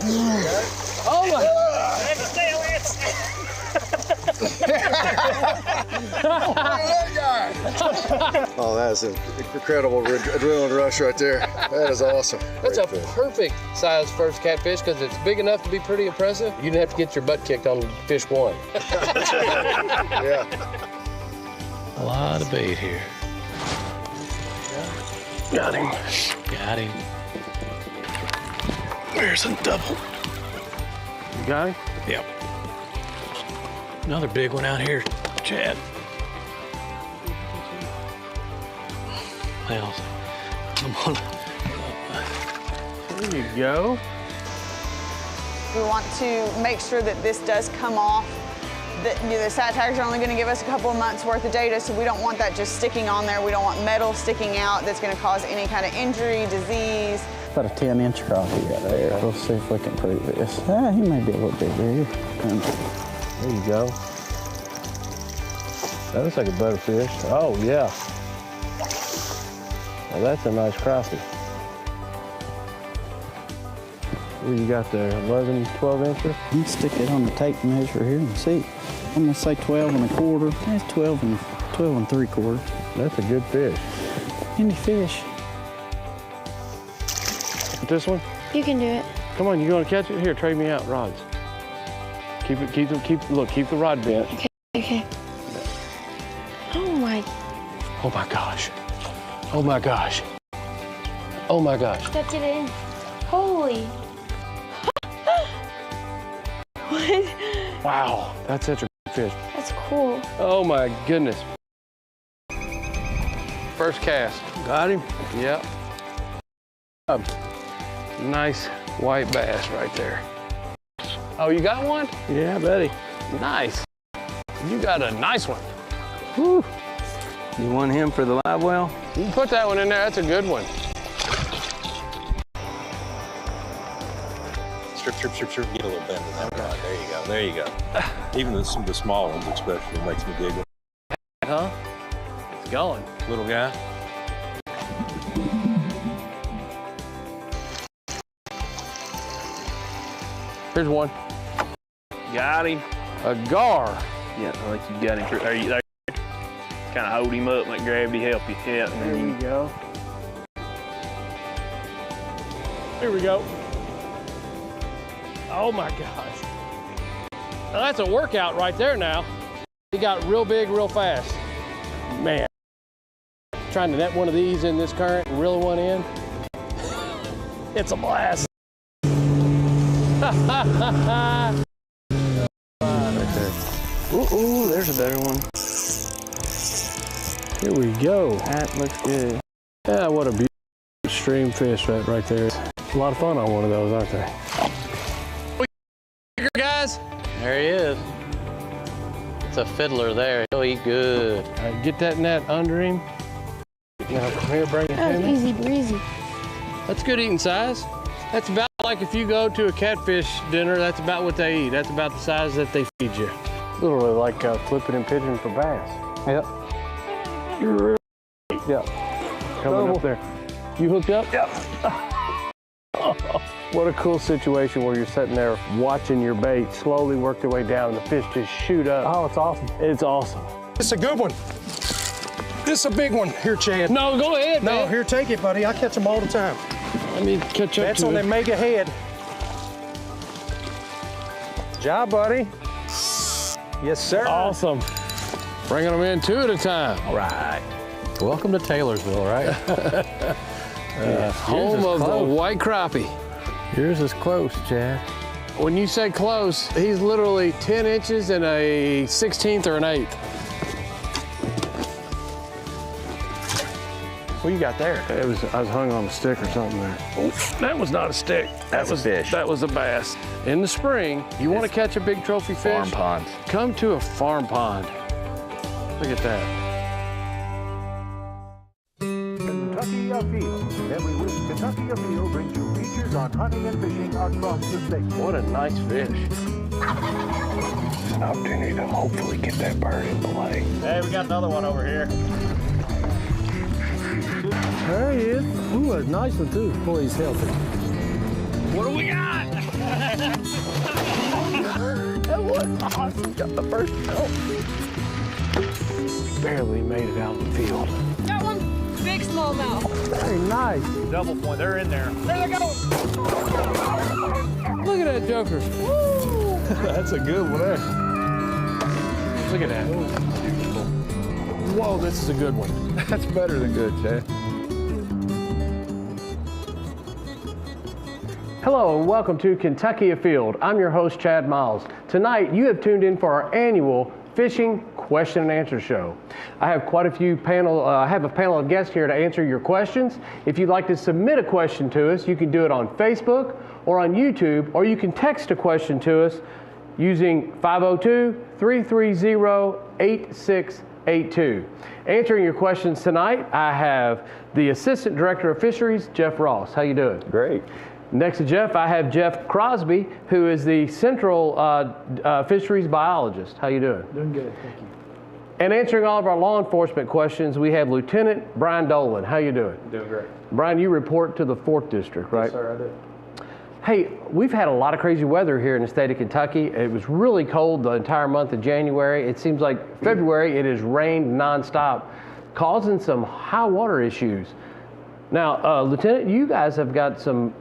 Oh my! Oh, that is an incredible adrenaline rush right there. That is awesome. That's a perfect size first catfish because it's big enough to be pretty impressive. You didn't have to get your butt kicked on fish one. Yeah. A lot of bait here. Got him. Got him. There's a double. You got him? Yep. Another big one out here, Chad. Well, come on. There you go. We want to make sure that this does come off. The sat tags are only going to give us a couple of months worth of data, so we don't want that just sticking on there. We don't want metal sticking out that's going to cause any kind of injury, disease. About a 10-inch crappie right there. We'll see if we can prove this. He may be a little bit bigger. There you go. That looks like a butterfish. Oh, yeah. Well, that's a nice crappie. What you got there, 11, 12 incher? You can stick it on the tape measure here and see. I'm gonna say 12 and a quarter. That's 12 and 3/4. That's a good fish. Any fish. This one? You can do it. Come on, you gonna catch it? Here, trade me out rods. Keep the rod bent. Okay. Oh my. Oh my gosh. Oh my gosh. Oh my gosh. Stepped it in. Holy. What? Wow, that's such a fish. That's cool. Oh my goodness. First cast. Got him? Yep. Nice white bass right there. Oh, you got one? Yeah, buddy. Nice. You got a nice one. Whew. You want him for the live well? You can put that one in there. That's a good one. Strip. Get a little bend in that rod. There you go. Even some of the small ones especially makes me giggle. Huh? It's going. Little guy. Here's one. Got him. A gar. Yeah, I think you got him. There. Kind of hold him up, let gravity help you. Yeah. There you go. Here we go. Oh my gosh. Now that's a workout right there now. He got real big real fast. Man. Trying to net one of these in this current and reel one in. It's a blast. Right there. Ooh, there's a better one. Here we go. That looks good. Yeah, what a beautiful stream fish right there. A lot of fun on one of those, aren't they? Guys, There he is. It's a fiddler there. He'll eat good. get that net under him. Now come here, bring it That to was me. easy breezy. That's good eating size. That's about like if you go to a catfish dinner, that's about what they eat. That's about the size that they feed you. Literally like flipping and pitching for bass. Yep. Yep. Coming up there. You hooked up? Yep. What a cool situation where you're sitting there watching your bait slowly work their way down and the fish just shoot up. Oh, it's awesome. It's awesome. This is a good one. This is a big one. Here, Chad. No, go ahead, No, man. here, take it, buddy. I catch them all the time. Let me catch up That's to on it. that mega head. Good job, buddy. Yes, sir. Awesome. Bringing them in two at a time. All right. Welcome to Taylorsville, right? Home of the white crappie. Yours is close, Chad. When you say close, he's literally 10 inches and a 16th or an 8th. What you got there? I was hung on a stick or something there. Oof, that was not a stick. That was a fish. That was a bass. In the spring, you want to catch a big trophy fish? Farm ponds. Come to a farm pond. Look at that. Kentucky Afield. Every week, Kentucky Afield brings you features on hunting and fishing across the state. What a nice fish. An opportunity to hopefully get that bird in play. Hey, we got another one over here. There he is. Ooh, a nice one too. Boy, he's healthy. What do we got? That was awesome. Got the first kill. Barely made it out of the field. Got one big smallmouth. Very nice. Double point. They're in there. There they go. Look at that joker. Woo. That's a good one there. Look at that. Beautiful. Whoa, this is a good one. That's better than good, Chad. Hello and welcome to Kentucky Afield. I'm your host, Chad Miles. Tonight, you have tuned in for our annual fishing question and answer show. I have quite a few I have a panel of guests here to answer your questions. If you'd like to submit a question to us, you can do it on Facebook or on YouTube, or you can text a question to us using 502-330-8682. Answering your questions tonight, I have the Assistant Director of Fisheries, Jeff Ross. How you doing? Great. Next to Jeff, I have Jeff Crosby, who is the Central Fisheries Biologist. How you doing? Doing good, thank you. And answering all of our law enforcement questions, we have Lieutenant Brian Dolan. How you doing? Doing great. Brian, you report to the 4th District, right? Yes, sir, I do. Hey, we've had a lot of crazy weather here in the state of Kentucky. It was really cold the entire month of January. It seems like February it has rained nonstop, causing some high water issues. Now, Lieutenant, you guys have got some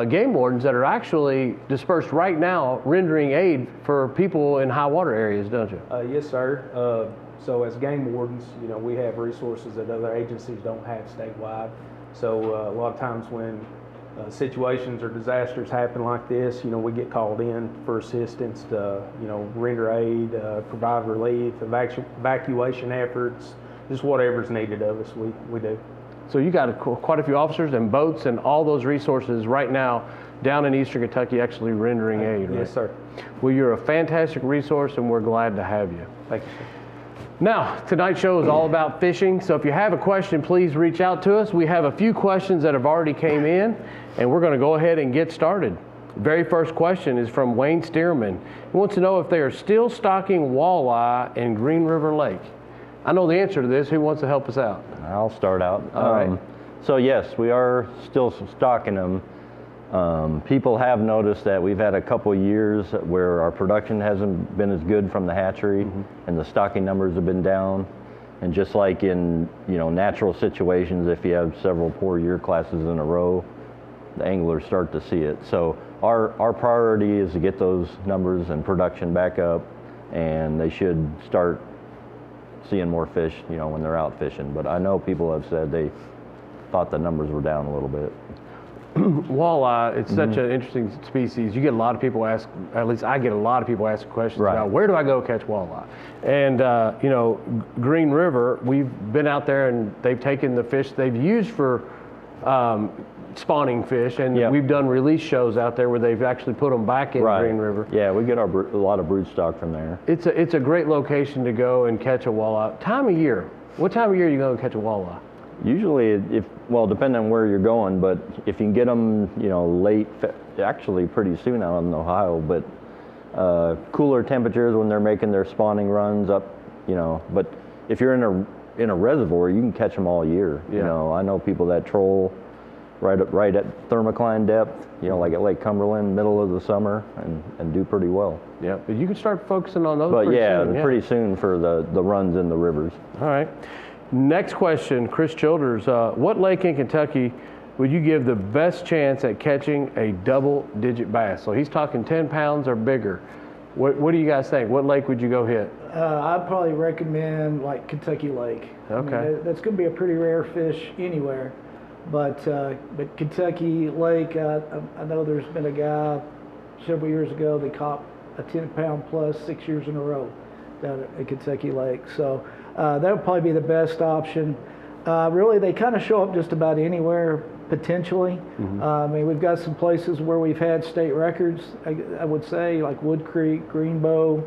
game wardens that are actually dispersed right now, rendering aid for people in high water areas, don't you? Yes, sir. So as game wardens, you know, we have resources that other agencies don't have statewide. So a lot of times when situations or disasters happen like this, you know, we get called in for assistance to, you know, render aid, provide relief, evacuation efforts, just whatever's needed of us, we do. So you got quite a few officers and boats and all those resources right now down in Eastern Kentucky actually rendering aid, right? Yes, sir. Well, you're a fantastic resource and we're glad to have you. Thank you, sir. Now, tonight's show is all about fishing, so if you have a question, please reach out to us. We have a few questions that have already came in, and we're going to go ahead and get started. The very first question is from Wayne Stearman. He wants to know if they are still stocking walleye in Green River Lake. I know the answer to this. Who wants to help us out? I'll start out. All right. So yes, we are still stocking them. People have noticed that we've had a couple years where our production hasn't been as good from the hatchery, and the stocking numbers have been down. And just like in, you know, natural situations, if you have several poor year classes in a row, the anglers start to see it. So our priority is to get those numbers and production back up, and they should start seeing more fish, you know, when they're out fishing. But I know people have said they thought the numbers were down a little bit. Walleye, it's such an interesting species. You get a lot of people ask, at least I get a lot of people asking questions about where do I go catch walleye? And, you know, Green River, we've been out there and they've taken the fish they've used for spawning fish, and we've done release shows out there where they've actually put them back in Green River. Yeah, we get a lot of brood stock from there. It's a great location to go and catch a walleye. Time of year, what time of year are you going to catch a walleye? Usually, well, depending on where you're going, but if you can get them, you know, late, actually pretty soon out in Ohio, but cooler temperatures when they're making their spawning runs up, you know. But if you're in a reservoir, you can catch them all year. You know, I know people that troll right at thermocline depth, you know, like at Lake Cumberland, middle of the summer, and do pretty well. Yeah, but you can start focusing on those. But pretty yeah, soon. pretty soon for the runs in the rivers. All right. Next question, Chris Childers. What lake in Kentucky would you give the best chance at catching a double-digit bass? So he's talking 10 pounds or bigger. What do you guys think? What lake would you go hit? I'd probably recommend like Kentucky Lake. Okay. I mean, that's going to be a pretty rare fish anywhere, but Kentucky Lake, I know there's been a guy several years ago that caught a 10-pound plus 6 years in a row down at Kentucky Lake. So that would probably be the best option. Really, they kind of show up just about anywhere potentially. I mean, we've got some places where we've had state records, I would say, like Wood Creek, Greenbow,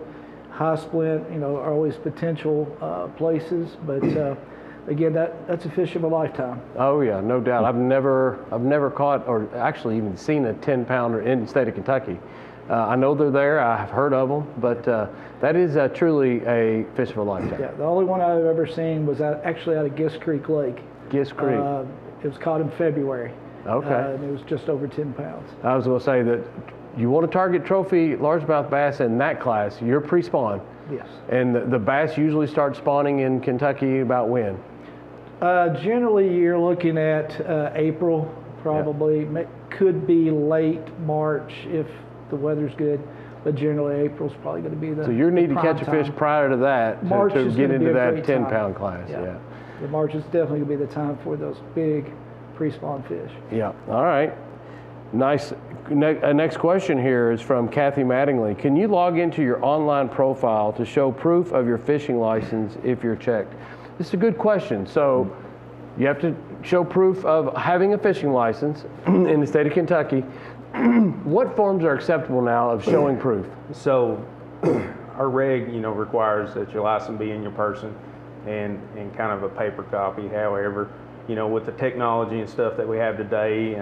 High Splint, you know, are always potential places. But again, that's a fish of a lifetime. Oh yeah, no doubt. I've never caught or actually even seen a 10-pounder in the state of Kentucky. I know they're there. I've heard of them, but that is truly a fish of a lifetime. Yeah, the only one I've ever seen was actually out of Gist Creek Lake. Gist Creek. It was caught in February, Okay. And it was just over 10 pounds. I was going to say that you want to target trophy largemouth bass in that class. You're pre-spawn. Yes. And the bass usually start spawning in Kentucky about when? Generally, you're looking at April, probably. Could be late March if the weather's good, but generally April's probably going to be the So you need to catch a prime fish time. prior to that March to is get gonna be into a that great 10-pound time. class. Yeah. The March is definitely going to be the time for those big pre-spawn fish. Yeah. All right. Nice. Next question here is from Kathy Mattingly. Can you log into your online profile to show proof of your fishing license if you're checked? This is a good question. So you have to show proof of having a fishing license in the state of Kentucky. What forms are acceptable now of showing proof? So our reg, requires that your license be in your person and kind of a paper copy. However, with the technology and stuff that we have today,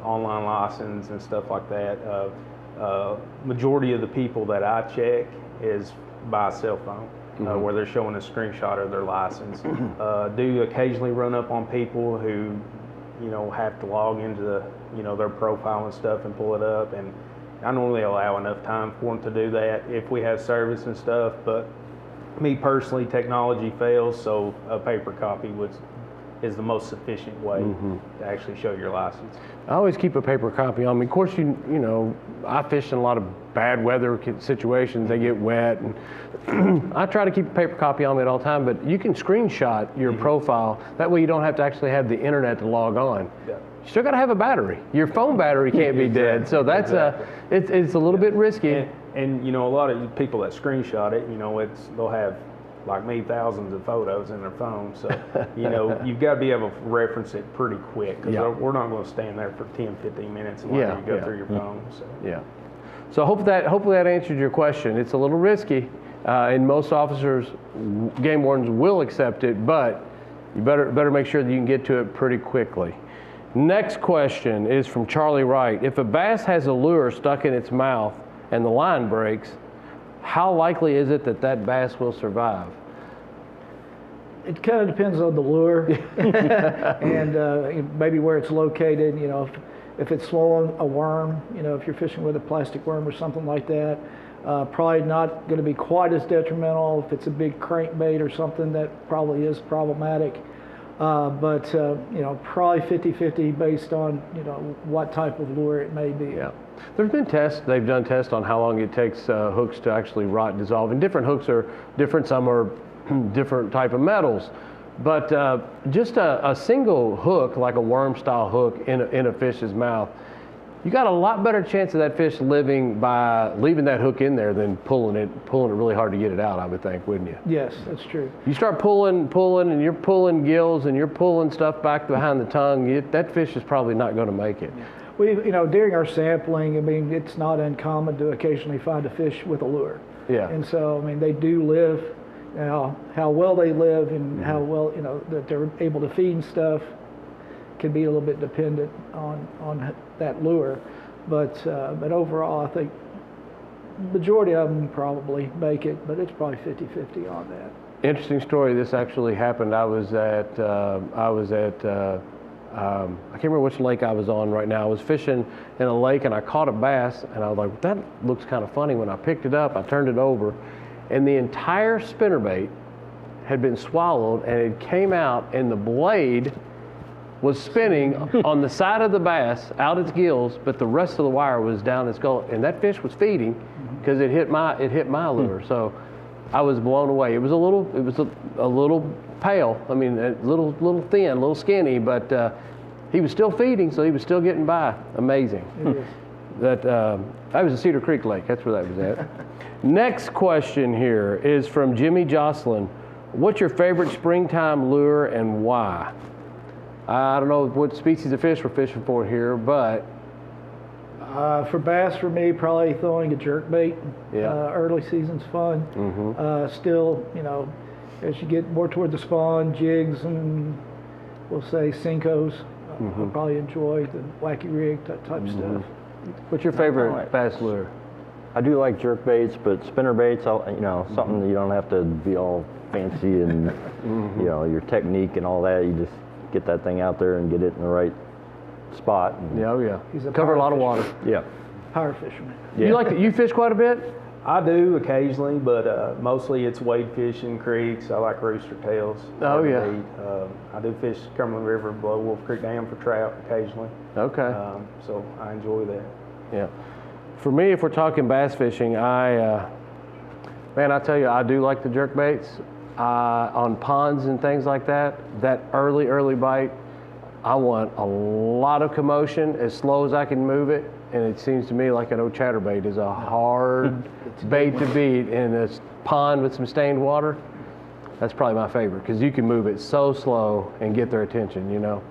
online license and stuff like that, majority of the people that I check is by cell phone, where they're showing a screenshot of their license. Do occasionally run up on people who, have to log into their profile and stuff and pull it up, and I normally allow enough time for them to do that if we have service and stuff. But me personally, technology fails, so a paper copy is the most sufficient way to actually show your license. I always keep a paper copy on me. Of course, I fish in a lot of bad weather situations. They get wet, and I try to keep a paper copy on me at all time. But you can screenshot your profile. That way, you don't have to actually have the internet to log on. Yeah. You still got to have a battery. Your phone battery can't be dead. So that's it's a little bit risky. And a lot of people that screenshot it, they'll have, like me, thousands of photos in their phone. So, you've got to be able to reference it pretty quick, because we're not going to stand there for 10, 15 minutes and let you go through your phone. So. Yeah. So hopefully that answered your question. It's a little risky, and most officers, game wardens will accept it, but you better make sure that you can get to it pretty quickly. Next question is from Charlie Wright. If a bass has a lure stuck in its mouth and the line breaks, how likely is it that bass will survive? It kind of depends on the lure and maybe where it's located. If it's swallowing a worm, if you're fishing with a plastic worm or something like that, probably not going to be quite as detrimental. If it's a big crankbait or something, that probably is problematic. But probably 50-50 based on what type of lure it may be. Yeah. There's been tests. They've done tests on how long it takes hooks to actually rot and dissolve. And different hooks are different. Some are different type of metals. But just a single hook, like a worm-style hook in a fish's mouth, you got a lot better chance of that fish living by leaving that hook in there than pulling it really hard to get it out, I would think, wouldn't you? Yes, that's true. You start pulling, and you're pulling gills, and you're pulling stuff back behind the tongue, that fish is probably not going to make it. We, during our sampling, it's not uncommon to occasionally find a fish with a lure. Yeah. And so, they do live. Now, how well they live and how well, that they're able to feed and stuff can be a little bit dependent on that lure. But overall, I think majority of them probably make it, but it's probably 50-50 on that. Interesting story. This actually happened. I was at I can't remember which lake I was on right now. I was fishing in a lake and I caught a bass, and I was like, that looks kind of funny. When I picked it up, I turned it over, and the entire spinnerbait had been swallowed, and it came out, and the blade was spinning on the side of the bass, out its gills, but the rest of the wire was down its gullet, and that fish was feeding because it hit my lure. So I was blown away. It was a little pale. A little thin, a little skinny, but he was still feeding, so he was still getting by. Amazing. That was a Cedar Creek Lake. That's where that was at. Next question here is from Jimmy Jocelyn. What's your favorite springtime lure and why? I don't know what species of fish we're fishing for here, but for bass, for me, probably throwing a jerkbait. Early season's fun. Still, as you get more toward the spawn, jigs and we'll say Cincos, I probably enjoy the wacky rig type stuff. What's your favorite bass lure? I do like jerk baits, but spinner baits, something that you don't have to be all fancy and your technique and all that. You just get that thing out there and get it in the right spot. And, Yeah, oh yeah. He's a Cover a lot of power water. yeah. Power fisherman. Yeah. You fish quite a bit? I do occasionally, but mostly it's wade fishing, creeks. I like rooster tails. Oh, yeah. I do fish Cumberland River, below Wolf Creek Dam for trout occasionally. Okay. So I enjoy that. Yeah. For me, if we're talking bass fishing, man, I tell you, I do like the jerk baits. On ponds and things like that, that early bite, I want a lot of commotion as slow as I can move it. And it seems to me like an old chatterbait is a hard bait to beat in a pond with some stained water. That's probably my favorite because you can move it so slow and get their attention, you know.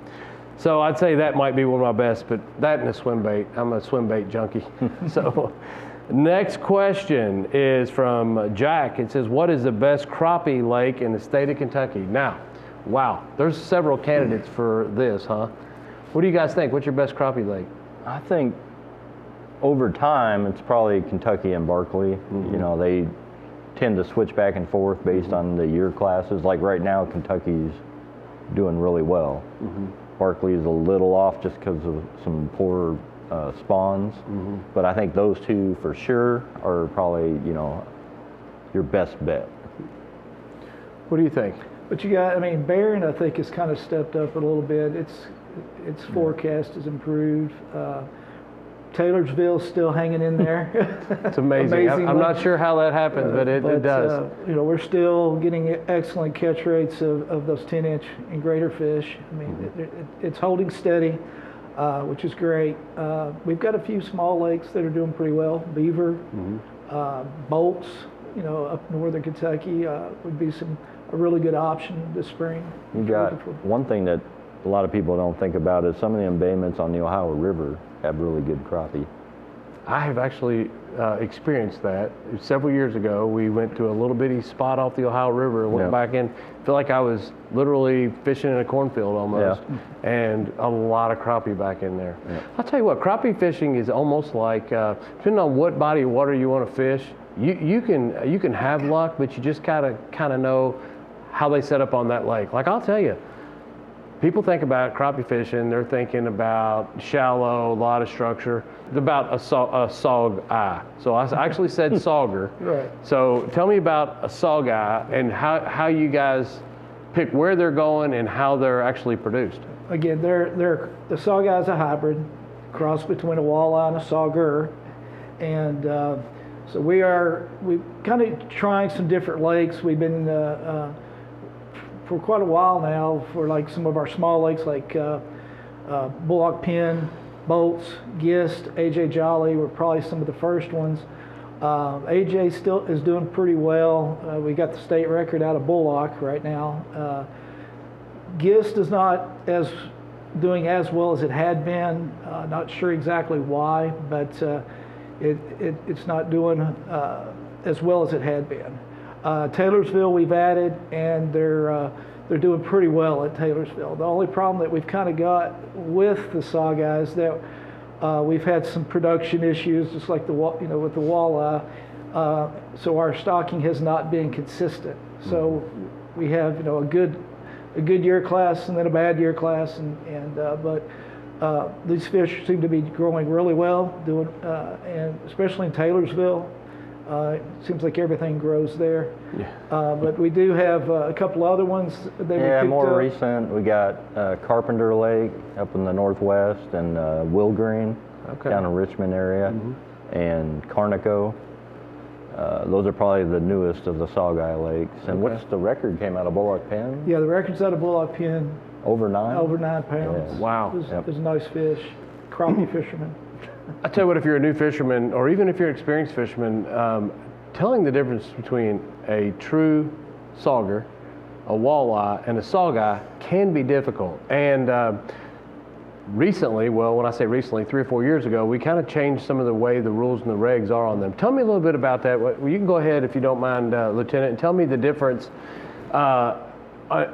So I'd say that might be one of my best, but that and a swim bait. I'm a swim bait junkie. So next question is from Jack. It says, what is the best crappie lake in the state of Kentucky? Now, wow, there's several candidates for this, huh? What do you guys think? What's your best crappie lake? I think over time, it's probably Kentucky and Barkley. Mm-hmm. You know, they tend to switch back and forth based on the year classes. Like right now, Kentucky's doing really well. Mm-hmm. Barkley is a little off just because of some poor spawns. Mm-hmm. But I think those two for sure are probably, you know, your best bet. What do you think? But you got, I mean, Barron, I think, has kind of stepped up a little bit. Its forecast has improved. Taylorsville's still hanging in there. It's amazing. I'm not sure how that happens, but it does. You know, we're still getting excellent catch rates of those 10-inch and greater fish. I mean, it's holding steady, which is great. We've got a few small lakes that are doing pretty well. Beaver, Bolts, you know, up northern Kentucky would be a really good option this spring. You got one thing that a lot of people don't think about is some of the embayments on the Ohio River have really good crappie. I have actually experienced that. Several years ago, we went to a little bitty spot off the Ohio River and went back in. I feel like I was literally fishing in a cornfield almost, and a lot of crappie back in there. Yeah. I'll tell you what, crappie fishing is almost like, depending on what body of water you want to fish, you can have luck, but you just kind of know how they set up on that lake. Like I'll tell you, people think about crappie fishing, they're thinking about shallow, a lot of structure. It's about a saugeye. So I actually said sauger. Right. So tell me about a saugeye and how you guys pick where they're going and how they're actually produced. Again, the saugeye is a hybrid, cross between a walleye and a sauger. And so we're kind of trying some different lakes. We've been for quite a while now for like some of our small lakes like Bullock Pen, Bolts, Gist, AJ Jolly were probably some of the first ones. AJ still is doing pretty well. We got the state record out of Bullock right now. Gist is not doing as well as it had been. Not sure exactly why, but it's not doing as well as it had been. Taylorsville we've added, and they're doing pretty well at Taylorsville. The only problem that we've kind of got with the saugeye is that we've had some production issues, just like with the walleye. So our stocking has not been consistent. So we have a good year class and then a bad year class, but these fish seem to be growing really well, and especially in Taylorsville. It seems like everything grows there. Yeah. But we do have a couple other ones that we picked more up. recent. We got Carpenter Lake up in the northwest, and Wilgreen down in Richmond area, and Carnico. Those are probably the newest of the saugeye lakes. And what's the record came out of Bullock Pen? Yeah, the record's out of Bullock Pen. Over 9? Over 9 pounds. Yeah. Wow. It was a nice fish. Crappie fisherman. I tell you what, if you're a new fisherman, or even if you're an experienced fisherman, telling the difference between a true sauger, a walleye, and a saugeye can be difficult. And recently, well, when I say recently, 3 or 4 years ago, we kind of changed some of the way the rules and the regs are on them. Tell me a little bit about that. Well, you can go ahead if you don't mind, Lieutenant, and tell me the difference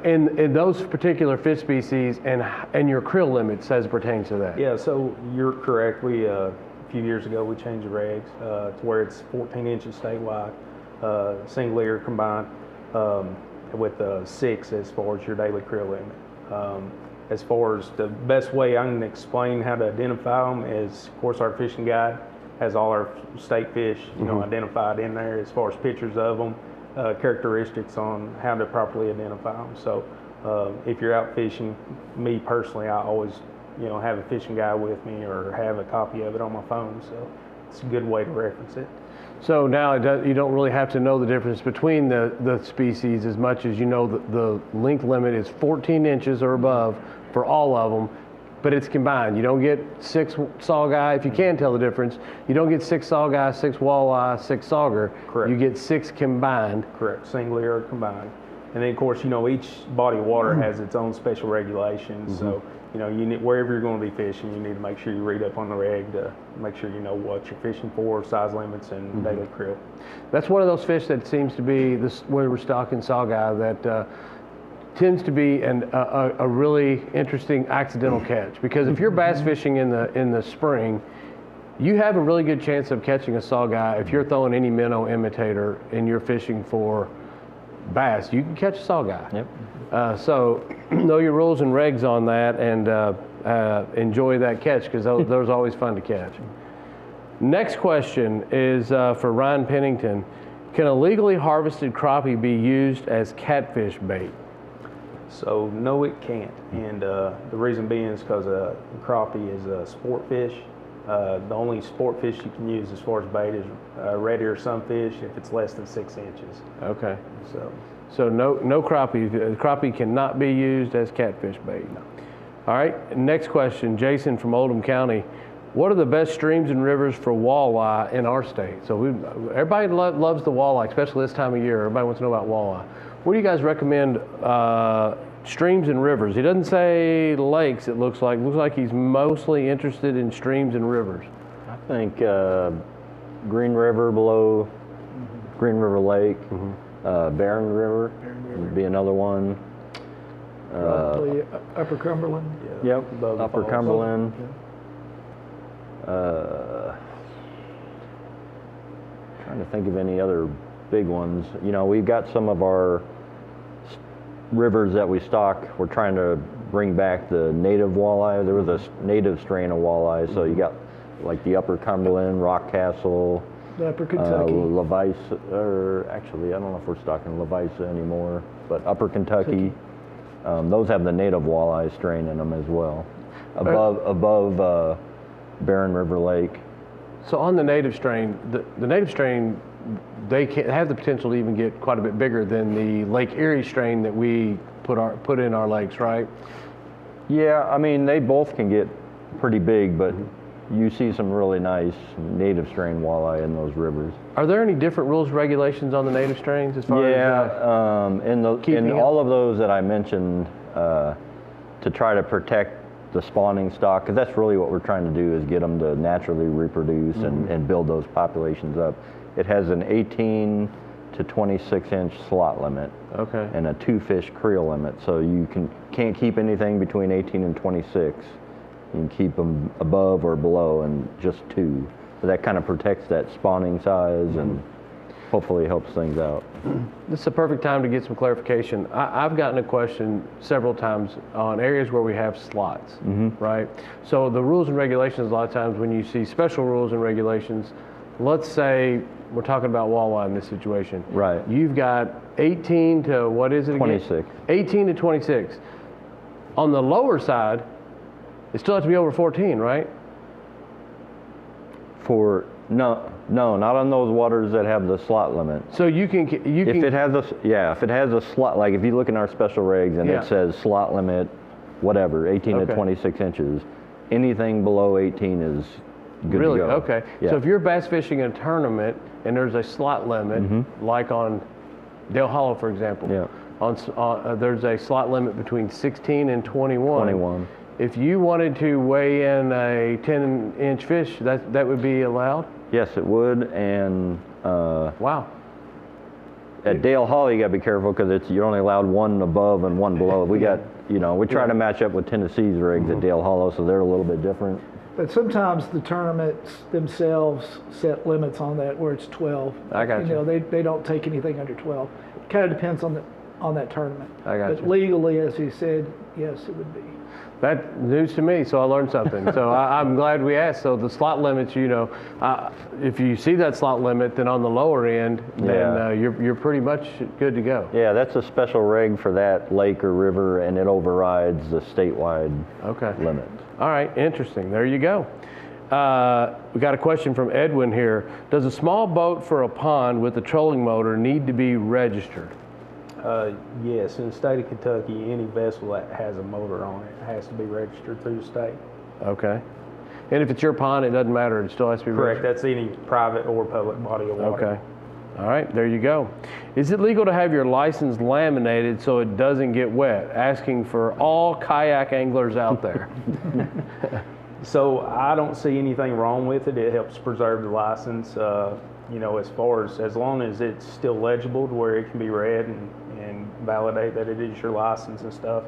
in those particular fish species and your krill limits as it pertains to that. Yeah, so you're correct. We a few years ago we changed the regs to where it's 14 inches statewide, single ear combined, with 6 as far as your daily krill limit. as far as the best way I can explain how to identify them is, of course, our fishing guide has all our state fish, you know, identified in there as far as pictures of them, characteristics on how to properly identify them. So if you're out fishing, me personally, I always, you know, have a fishing guide with me or have a copy of it on my phone. So it's a good way to reference it. So now you don't really have to know the difference between the species as much as you know the length limit is 14 inches or above for all of them, but it's combined. You don't get 6 saugeye, if you can tell the difference. You don't get 6 saugeye, 6 walleye, 6 sauger. Correct. You get 6 combined. Correct, singly or combined. And then, of course, you know, each body of water has its own special regulations. So, you know, you need, wherever you're going to be fishing, you need to make sure you read up on the reg to make sure you know what you're fishing for, size limits, and daily krill. That's one of those fish that seems to be, this where we're stocking saugeye, that tends to be a really interesting accidental catch. Because if you're bass fishing in the spring, you have a really good chance of catching a saugeye. If you're throwing any minnow imitator and you're fishing for bass, you can catch a saugeye. Yep. So know your rules and regs on that, and enjoy that catch, because those are always fun to catch. Next question is for Ryan Pennington. Can a legally harvested crappie be used as catfish bait? So no, it can't. And the reason being is because crappie is a sport fish. The only sport fish you can use as far as bait is red ear sunfish if it's less than 6 inches. Okay. So no crappie. Crappie cannot be used as catfish bait. No. All right. Next question, Jason from Oldham County. What are the best streams and rivers for walleye in our state? So everybody loves the walleye, especially this time of year. Everybody wants to know about walleye. What do you guys recommend streams and rivers? He doesn't say lakes, it looks like. Looks like he's mostly interested in streams and rivers. I think Green River below Green River Lake, Barren River would be another one. Probably Upper Cumberland. Yeah. Yep, Upper Cumberland. Trying to think of any other big ones. You know, we've got some of our rivers that we stock. We're trying to bring back the native walleye. There was a native strain of walleye, so you got like the Upper Cumberland, Rockcastle, The Upper Kentucky. Levice, or actually, I don't know if we're stocking Levice anymore, but Upper Kentucky. Those have the native walleye strain in them as well. Above Barren River Lake. So on the native strain, the native strain, they can have the potential to even get quite a bit bigger than the Lake Erie strain that we put in our lakes, right? Yeah, I mean, they both can get pretty big, but you see some really nice native strain walleye in those rivers. Are there any different rules and regulations on the native strains as far as in all of those that I mentioned, to try to protect the spawning stock, because that's really what we're trying to do, is get them to naturally reproduce and build those populations up. It has an 18 to 26 inch slot limit, and a 2 fish creel limit. So you can't keep anything between 18 and 26. You can keep them above or below, and just 2. So that kind of protects that spawning size and hopefully helps things out. This is a perfect time to get some clarification. I've gotten a question several times on areas where we have slots, right? So the rules and regulations, a lot of times when you see special rules and regulations, let's say we're talking about walleye in this situation. Right. You've got 18 to, what is it again? 26. 18 to 26. On the lower side, it still has to be over 14, right? No, not on those waters that have the slot limit. So if it has a slot, like if you look in our special regs and it says slot limit, whatever, 18 to 26 inches, anything below 18 is good to go. Okay. Yeah. So if you're bass fishing in a tournament and there's a slot limit, like on Dale Hollow, for example, there's a slot limit between 16 and 21. If you wanted to weigh in a 10-inch fish, that would be allowed? Yes, it would. And wow. At Dale Hollow, you got to be careful because you're only allowed one above and one below. We got, we try to match up with Tennessee's rigs at Dale Hollow, so they're a little bit different. But sometimes the tournaments themselves set limits on that where it's 12. I got you. They don't take anything under 12. It kind of depends on that tournament. I got you. But legally, as he said, yes, it would be. That news to me, so I learned something. So I'm glad we asked. So the slot limits, you know, if you see that slot limit, then on the lower end, then you're pretty much good to go. Yeah, that's a special reg for that lake or river, and it overrides the statewide limit. All right, interesting. There you go. We got a question from Edwin here. Does a small boat for a pond with a trolling motor need to be registered? Yes, in the state of Kentucky, any vessel that has a motor on it has to be registered through the state. Okay. And if it's your pond, it doesn't matter. It still has to be Correct. registered? That's any private or public body of water. Okay. All right, there you go. Is it legal to have your license laminated so it doesn't get wet? Asking for all kayak anglers out there. So I don't see anything wrong with it. It helps preserve the license. You know, as long as it's still legible to where it can be read and validate that it is your license and stuff.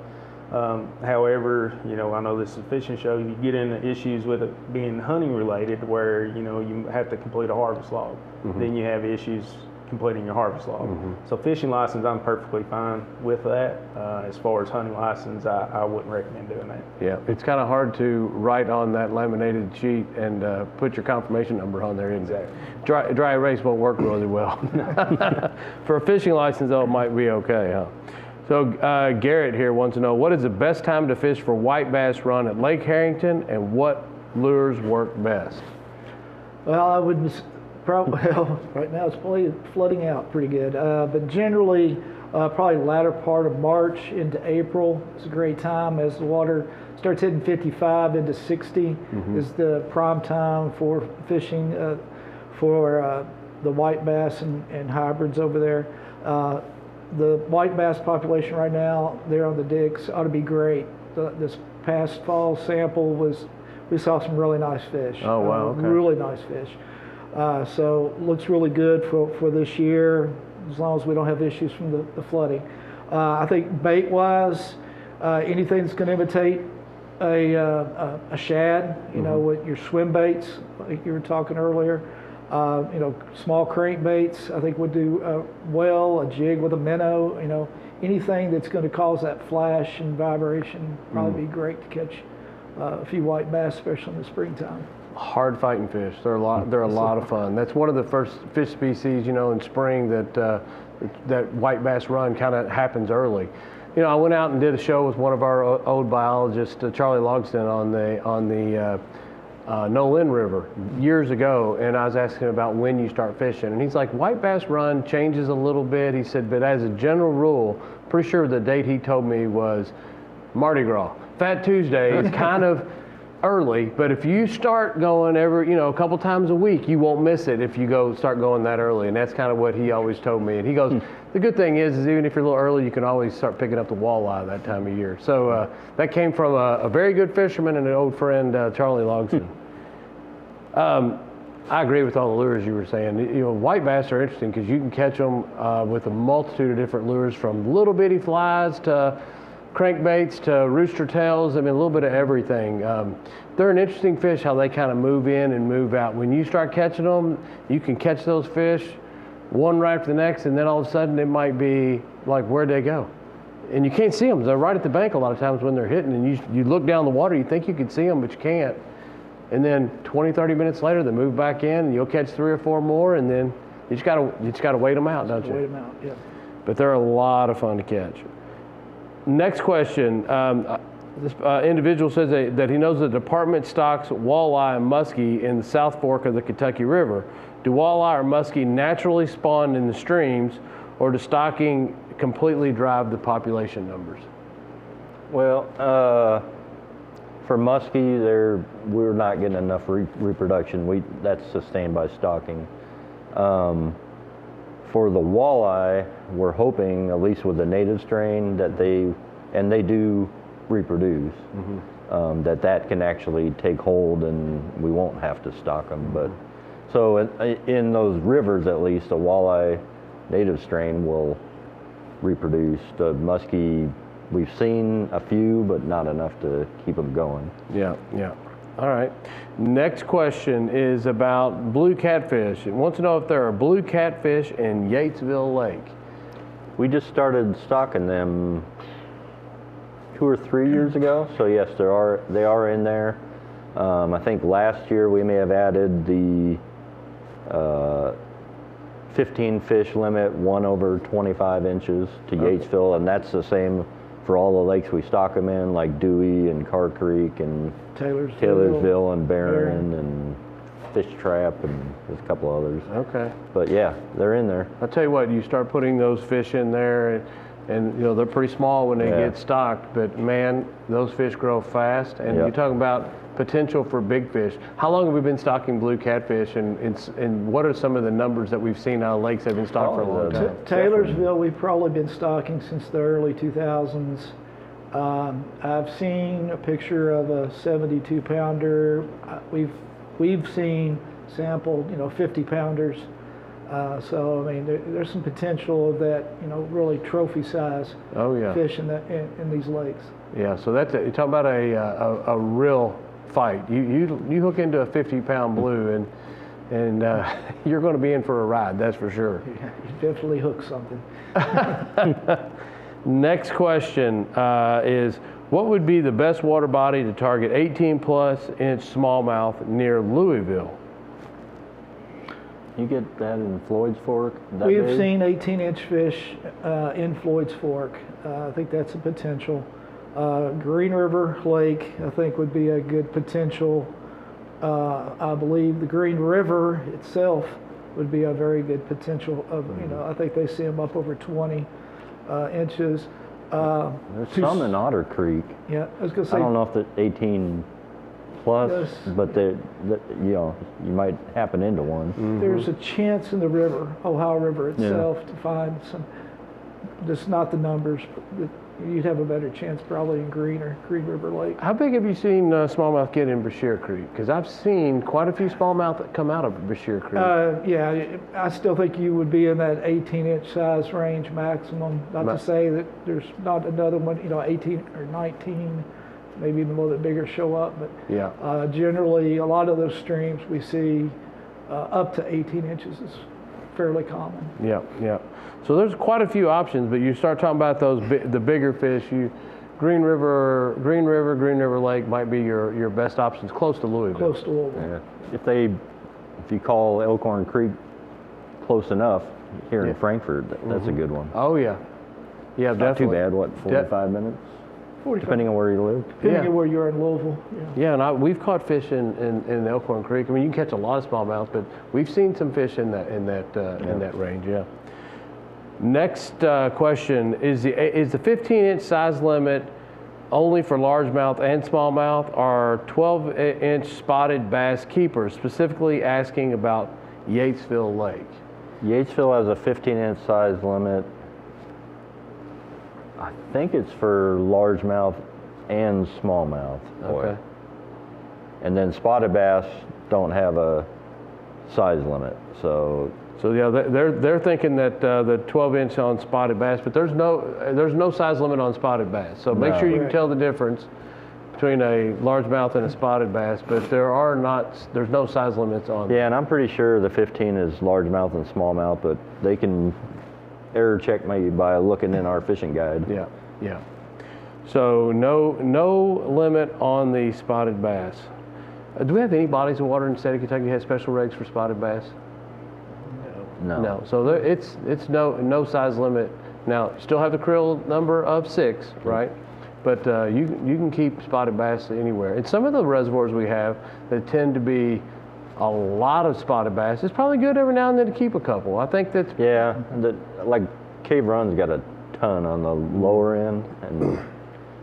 However, you know, I know this is a fishing show. You get into issues with it being hunting related, where you know you have to complete a harvest log. Then you have issues completing your harvest log. So fishing license, I'm perfectly fine with that. As far as hunting license, I wouldn't recommend doing that. Yeah, it's kind of hard to write on that laminated sheet and put your confirmation number on there, isn't it? Dry erase won't work really well. For a fishing license, though, it might be okay, huh? So Garrett here wants to know, what is the best time to fish for white bass run at Lake Harrington, and what lures work best? Well, I would well, right now it's probably flooding out pretty good, but generally probably latter part of March into April is a great time as the water starts hitting 55 into 60 is the prime time for fishing for the white bass and hybrids over there. The white bass population right now there on the Dix ought to be great. This past fall sample we saw some really nice fish. Oh wow, okay. Really nice fish. So looks really good for this year, as long as we don't have issues from the flooding. I think bait-wise, anything that's going to imitate a shad, you know, with your swim baits, like you were talking earlier, you know, small crankbaits, I think would do well. A jig with a minnow, you know, anything that's going to cause that flash and vibration probably be great to catch a few white bass, especially in the springtime. Hard fighting fish. They're a lot of fun. That's one of the first fish species, you know, in spring that that white bass run kind of happens early. You know, I went out and did a show with one of our old biologists, Charlie Logston, on the Nolin River years ago, and I was asking him about when you start fishing, and he's like, white bass run changes a little bit. He said, but as a general rule, pretty sure the date he told me was Mardi Gras. Fat Tuesday is kind of early, but if you start going a couple times a week, you won't miss it if you start going that early. And that's kind of what he always told me. And he goes, the good thing is even if you're a little early, you can always start picking up the walleye that time of year. So that came from a very good fisherman and an old friend, Charlie Logston. I agree with all the lures you were saying. You know, white bass are interesting because you can catch them with a multitude of different lures, from little bitty flies to crankbaits to rooster tails. I mean, a little bit of everything. They're an interesting fish, how they kind of move in and move out. When you start catching them, you can catch those fish one right after the next, and then all of a sudden it might be like, where'd they go? And you can't see them. They're right at the bank a lot of times when they're hitting, and you look down the water, you think you can see them, but you can't. And then 20, 30 minutes later, they move back in, and you'll catch 3 or 4 more, and then you just gotta wait them out, don't you? Wait them out, yeah. But they're a lot of fun to catch. Next question. This individual says that he knows the department stocks walleye and musky in the South Fork of the Kentucky River. Do walleye or musky naturally spawn in the streams, or does stocking completely drive the population numbers? Well, for musky, we're not getting enough reproduction. That's sustained by stocking. For the walleye, we're hoping, at least with the native strain, that they do reproduce, that can actually take hold and we won't have to stock them. But so in those rivers, at least, a walleye native strain will reproduce. The musky, we've seen a few, but not enough to keep them going. Yeah. All right. Next question is about blue catfish. It wants to know if there are blue catfish in Yatesville Lake. We just started stocking them 2 or 3 years ago. So yes, they are in there. I think last year we may have added the 15 fish limit, 1 over 25 inches to Yatesville, and that's the same for all the lakes we stock them in, like Dewey and Carr Creek and Taylorsville and Barron and Fish Trap, and there's a couple others. Okay. But yeah, they're in there. I'll tell you what, you start putting those fish in there, and you know, they're pretty small when they get stocked, but man, those fish grow fast. And you're talking about potential for big fish. How long have we been stocking blue catfish, and what are some of the numbers that we've seen out of lakes that have been stocked for a long time? Taylorsville, we've probably been stocking since the early 2000s. I've seen a picture of a 72 pounder. We've seen sampled, 50 pounders. So I mean, there's some potential of that, really trophy size fish in these lakes. Yeah, so that's you're talking about a real fight. You hook into a 50-pound blue, and you're going to be in for a ride. That's for sure. Yeah, you definitely hook something. Next question is, what would be the best water body to target 18+ inch smallmouth near Louisville? You get that in Floyd's Fork? We've seen 18-inch fish in Floyd's Fork. I think that's a potential. Green River Lake, I think, would be a good potential. I believe the Green River itself would be a very good potential of, I think they see them up over 20 inches. There's some in Otter Creek. Yeah, I was going to say. I don't know if they're 18 plus, but you might happen into one. There's a chance in the river, Ohio River itself, to find some, just not the numbers, but you'd have a better chance probably in Green River Lake. How big have you seen smallmouth get in Brashear Creek? Because I've seen quite a few smallmouth that come out of Brashear Creek. Yeah, I still think you would be in that 18-inch size range maximum. Not to say that there's not another one, 18 or 19, maybe even a little bit bigger show up, but generally a lot of those streams we see up to 18 inches is fairly common. Yeah. So there's quite a few options, but you start talking about the bigger fish. Green River Lake might be your best options, close to Louisville. Close to Louisville. Yeah. If you call Elkhorn Creek close enough here in Frankfort, that's a good one. Oh yeah, definitely. Not too bad. What, 45 minutes? 45. Depending on where you live. Depending on where you are in Louisville. Yeah, and we've caught fish in Elkhorn Creek. I mean, you can catch a lot of smallmouth, but we've seen some fish in that range. Yeah. Next question is the 15-inch size limit only for largemouth and smallmouth, or 12-inch spotted bass keepers? Specifically asking about Yatesville Lake. Yatesville has a 15-inch size limit. I think it's for largemouth and smallmouth. Okay. And then spotted bass don't have a size limit. So yeah, they're thinking that the 12-inch on spotted bass, but there's no size limit on spotted bass. So make sure you can tell the difference between a largemouth and a spotted bass, but there's no size limits on. Yeah, and I'm pretty sure the 15 is largemouth and smallmouth, but they can error check maybe by looking in our fishing guide. Yeah. So no limit on the spotted bass. Do we have any bodies of water in the state of Kentucky that has special regs for spotted bass? No. So it's no size limit. Now, you still have the krill number of 6, right? But you can keep spotted bass anywhere. And some of the reservoirs we have that tend to be a lot of spotted bass, it's probably good every now and then to keep a couple. I think that's... Yeah, like Cave Run's got a ton on the lower end, and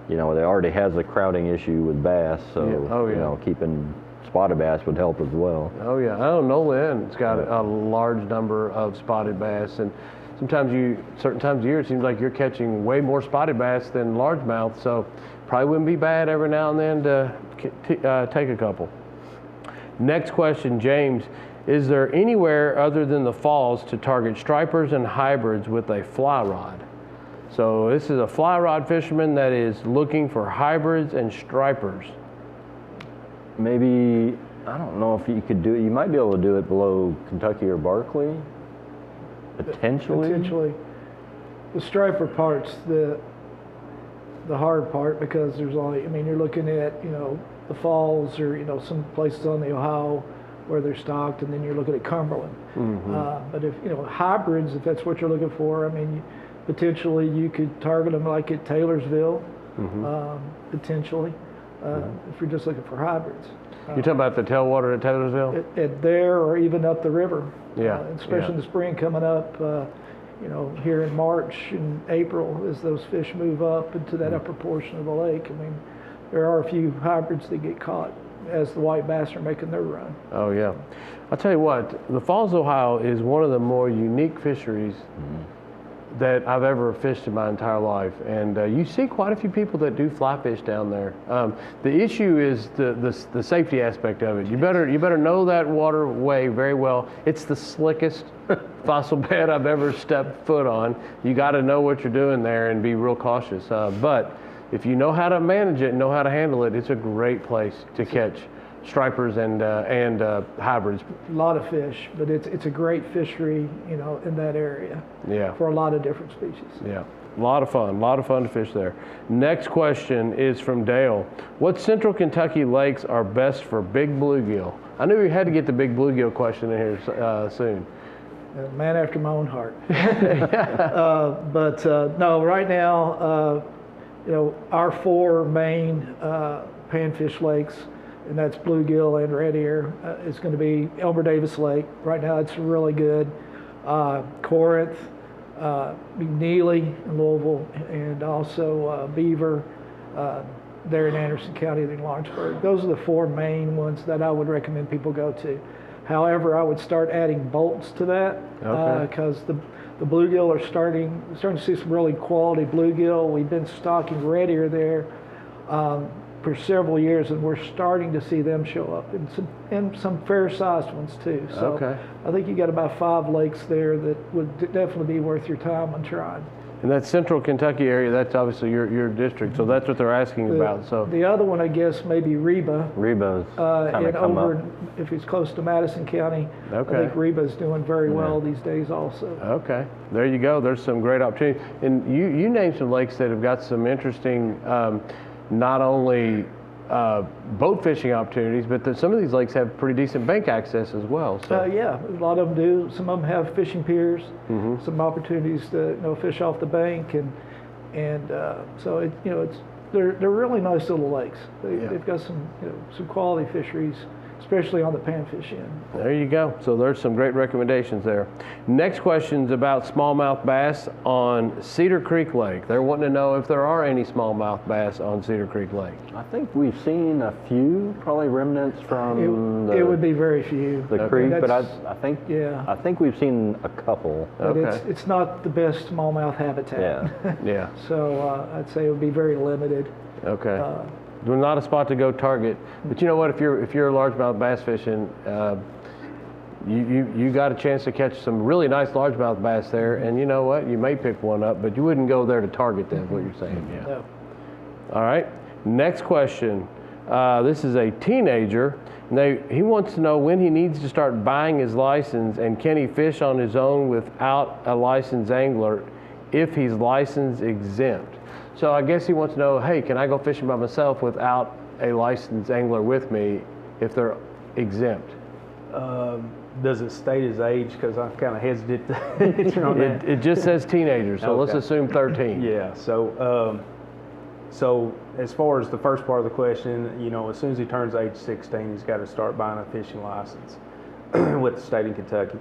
they already has a crowding issue with bass, so keeping spotted bass would help as well. Oh yeah, I know Nolan it's got a large number of spotted bass, and certain times of year it seems like you're catching way more spotted bass than largemouth, so probably wouldn't be bad every now and then to take a couple. Next question, James. Is there anywhere other than the falls to target stripers and hybrids with a fly rod? So this is a fly rod fisherman that is looking for hybrids and stripers. Maybe, I don't know if you could do it. You might be able to do it below Kentucky or Barkley, potentially. The striper parts, the hard part because there's only, I mean, you're looking at, you know, the falls or, you know, some places on the Ohio where they're stocked, and then you're looking at Cumberland. But if, you know, hybrids, if that's what you're looking for, I mean, potentially you could target them like at Taylorsville, potentially, if you're just looking for hybrids. You're talking about the tailwater at Taylorsville? At there or even up the river. Yeah. Especially in the spring coming up, you know, here in March and April as those fish move up into that upper portion of the lake. I mean, there are a few hybrids that get caught as the white bass are making their run. Oh, yeah. I'll tell you what, the Falls, Ohio is one of the more unique fisheries that I've ever fished in my entire life. And you see quite a few people that do fly fish down there. The issue is the safety aspect of it. You better know that waterway very well. It's the slickest fossil bed I've ever stepped foot on. You got to know what you're doing there and be real cautious. But if you know how to manage it and know how to handle it, it's a great place to catch stripers and hybrids. A lot of fish, but it's a great fishery, you know, in that area. Yeah. For a lot of different species. Yeah. A lot of fun to fish there. Next question is from Dale. What central Kentucky lakes are best for big bluegill? I knew we had to get the big bluegill question in here soon. Man after my own heart. No, right now, you know, our 4 main panfish lakes, and that's bluegill and red ear, is going to be Elmer Davis Lake. Right now it's really good. Corinth, McNeely in Louisville, and also Beaver there in Anderson County in Lawrenceburg. Those are the 4 main ones that I would recommend people go to. However, I would start adding bolts to that because the bluegill are starting to see some really quality bluegill. We've been stocking red ear there for several years, and we're starting to see them show up, and some fair-sized ones too. So I think you got about 5 lakes there that would definitely be worth your time on trying. And that central Kentucky area, that's obviously your district, so that's what they're asking about. So the other one, I guess, maybe Reba. Reba's and over if it's close to Madison County, I think Reba's doing very well these days also. Okay, there you go. There's some great opportunity. And you named some lakes that have got some interesting, not only boat fishing opportunities, but some of these lakes have pretty decent bank access as well. So. Yeah, a lot of them do. Some of them have fishing piers, some opportunities to fish off the bank, and so they're really nice little lakes. They've got some some quality fisheries, especially on the panfish end. There you go. So there's some great recommendations there. Next question's about smallmouth bass on Cedar Creek Lake. They're wanting to know if there are any smallmouth bass on Cedar Creek Lake. I think we've seen a few, probably remnants from it would be very few. The creek, but I think we've seen a couple. But it's not the best smallmouth habitat. Yeah. So I'd say it would be very limited. Okay. They're not a spot to go target, but you know what? If you're a largemouth bass fishing, you got a chance to catch some really nice largemouth bass there, and you know what? You may pick one up, but you wouldn't go there to target them. What you're saying? Yeah. No. All right. Next question. This is a teenager. He wants to know when he needs to start buying his license, and can he fish on his own without a licensed angler if he's license exempt. So I guess he wants to know, hey, can I go fishing by myself without a licensed angler with me if they're exempt? Does it state his age? Because I'm kind of hesitant to answer on that. It just says teenager, so let's assume 13. Yeah, so as far as the first part of the question, as soon as he turns age 16, he's got to start buying a fishing license with the state of Kentucky.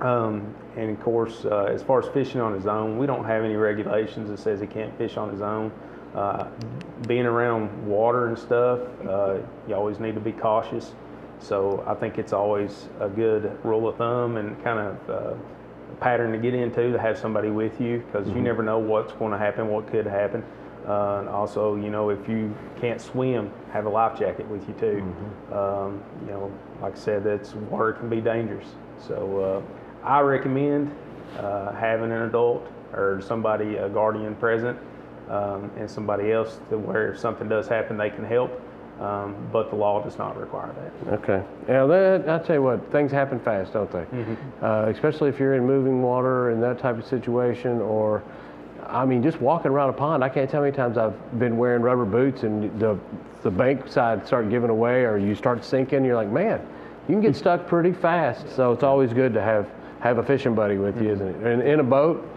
And of course, as far as fishing on his own, we don't have any regulations that says he can't fish on his own. Being around water and stuff, you always need to be cautious. So I think it's always a good rule of thumb and kind of a pattern to get into to have somebody with you, because you never know what's going to happen, what could happen. And also, if you can't swim, have a life jacket with you too. Like I said, water can be dangerous. So I recommend having an adult or somebody, a guardian present, and somebody else to where if something does happen, they can help. But the law does not require that. Okay. Now, I'll tell you what, things happen fast, don't they? Especially if you're in moving water and that type of situation, or I mean, just walking around a pond, I can't tell how many times I've been wearing rubber boots and the bank side start giving away, or you start sinking. You're like, man, you can get stuck pretty fast. So it's always good to have a fishing buddy with you, isn't it? And in a boat,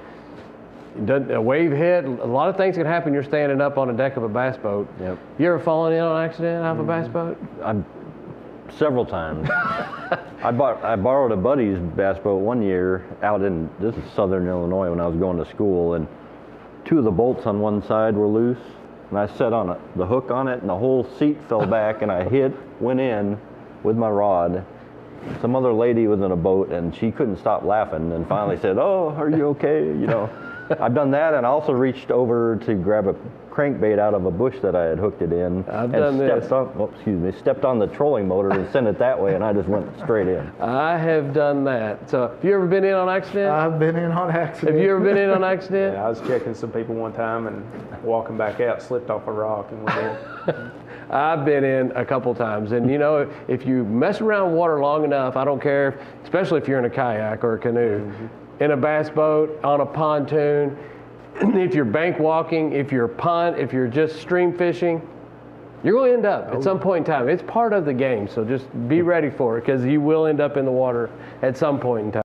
a wave hit, a lot of things can happen. You're standing up on the deck of a bass boat. Yep. You ever fallen in on accident out of a bass boat? Several times. I borrowed a buddy's bass boat one year out in, this is southern Illinois, when I was going to school, and 2 of the bolts on one side were loose, and I set on the hook on it, and the whole seat fell back, and I went in with my rod. Some other lady was in a boat, and she couldn't stop laughing, and finally said, "Oh, are you okay?" You know, I've done that, and I also reached over to grab a crankbait out of a bush that I had hooked it in. I've done this. Stepped on the trolling motor and sent it that way, and I just went straight in. I have done that. So, have you ever been in on accident? I've been in on accident. Have you ever been in on accident? Yeah, I was checking some people one time and walking back out, slipped off a rock and went in. I've been in a couple times, and you know, if you mess around water long enough, I don't care, especially if you're in a kayak or a canoe, in a bass boat, on a pontoon, if you're bank walking, if you're just stream fishing, you're going to end up at some point in time. It's part of the game, so just be ready for it, because you will end up in the water at some point in time.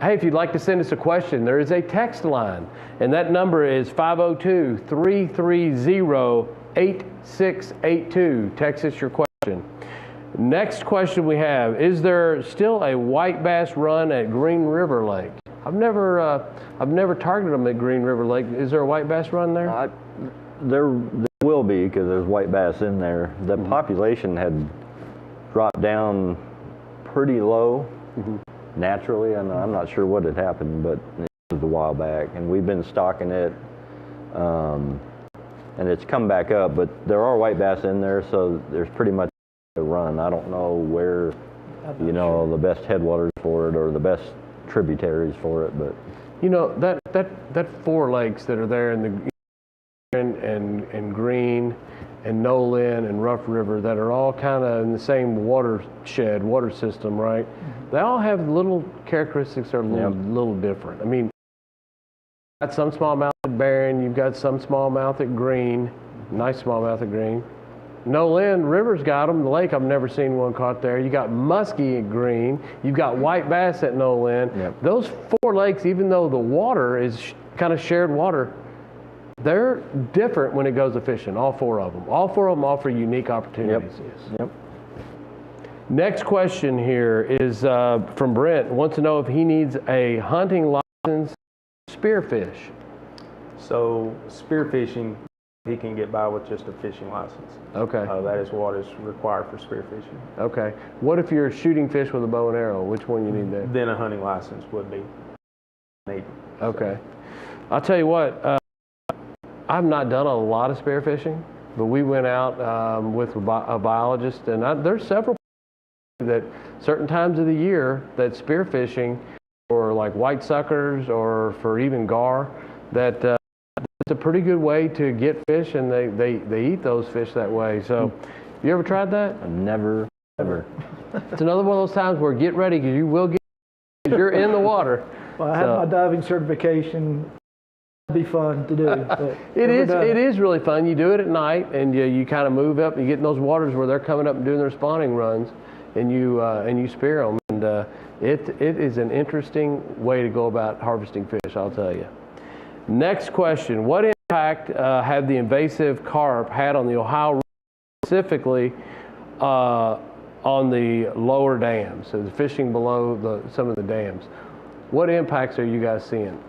Hey, if you'd like to send us a question, there is a text line, and that number is 502-330-8682. Text us your question. Next question we have, is there still a white bass run at Green River Lake? I've never targeted them at Green River Lake. Is there a white bass run there? There will be, because there's white bass in there. The population had dropped down pretty low naturally, and I'm not sure what had happened, but it was a while back, and we've been stocking it, and it's come back up, but there are white bass in there, so there's pretty much a run. I don't know where, you know, the best headwaters for it or the best tributaries for it, but you know, that 4 lakes that are there in the and Green and Nolan and Rough River that are all kind of in the same water system, right? They all have little characteristics that are a little different. I mean, you've got some smallmouth at Barron, you've got some smallmouth at Green, nice smallmouth at Green. Nolan River's got them. The lake, I've never seen one caught there. You got Musky at Green. You've got white bass at Nolan. Those 4 lakes, even though the water is kind of shared water, they're different when it goes to fishing, all 4 of them. All 4 of them offer unique opportunities. Next question here is from Brent. Wants to know if he needs a hunting license to spearfish. So spearfishing, he can get by with just a fishing license. Okay. That is what is required for spearfishing. Okay. What if you're shooting fish with a bow and arrow? Which one you need there? Then a hunting license would be needed. Okay. I'll tell you what, I've not done a lot of spearfishing, but we went out with a biologist, and there's several that certain times of the year that spearfishing for like white suckers or for even gar, that it's a pretty good way to get fish, and they eat those fish that way. So, you ever tried that? Never, ever. It's another one of those times where get ready, because you will get, because you're in the water. Well, I have my diving certification. It'd be fun to do. But it is really fun. You do it at night, and you kind of move up. You get in those waters where they're coming up and doing their spawning runs, and you spear them. And it is an interesting way to go about harvesting fish, I'll tell you. Next question: what impact have the invasive carp had on the Ohio River, specifically on the lower dams, so the fishing below some of the dams? What impacts are you guys seeing?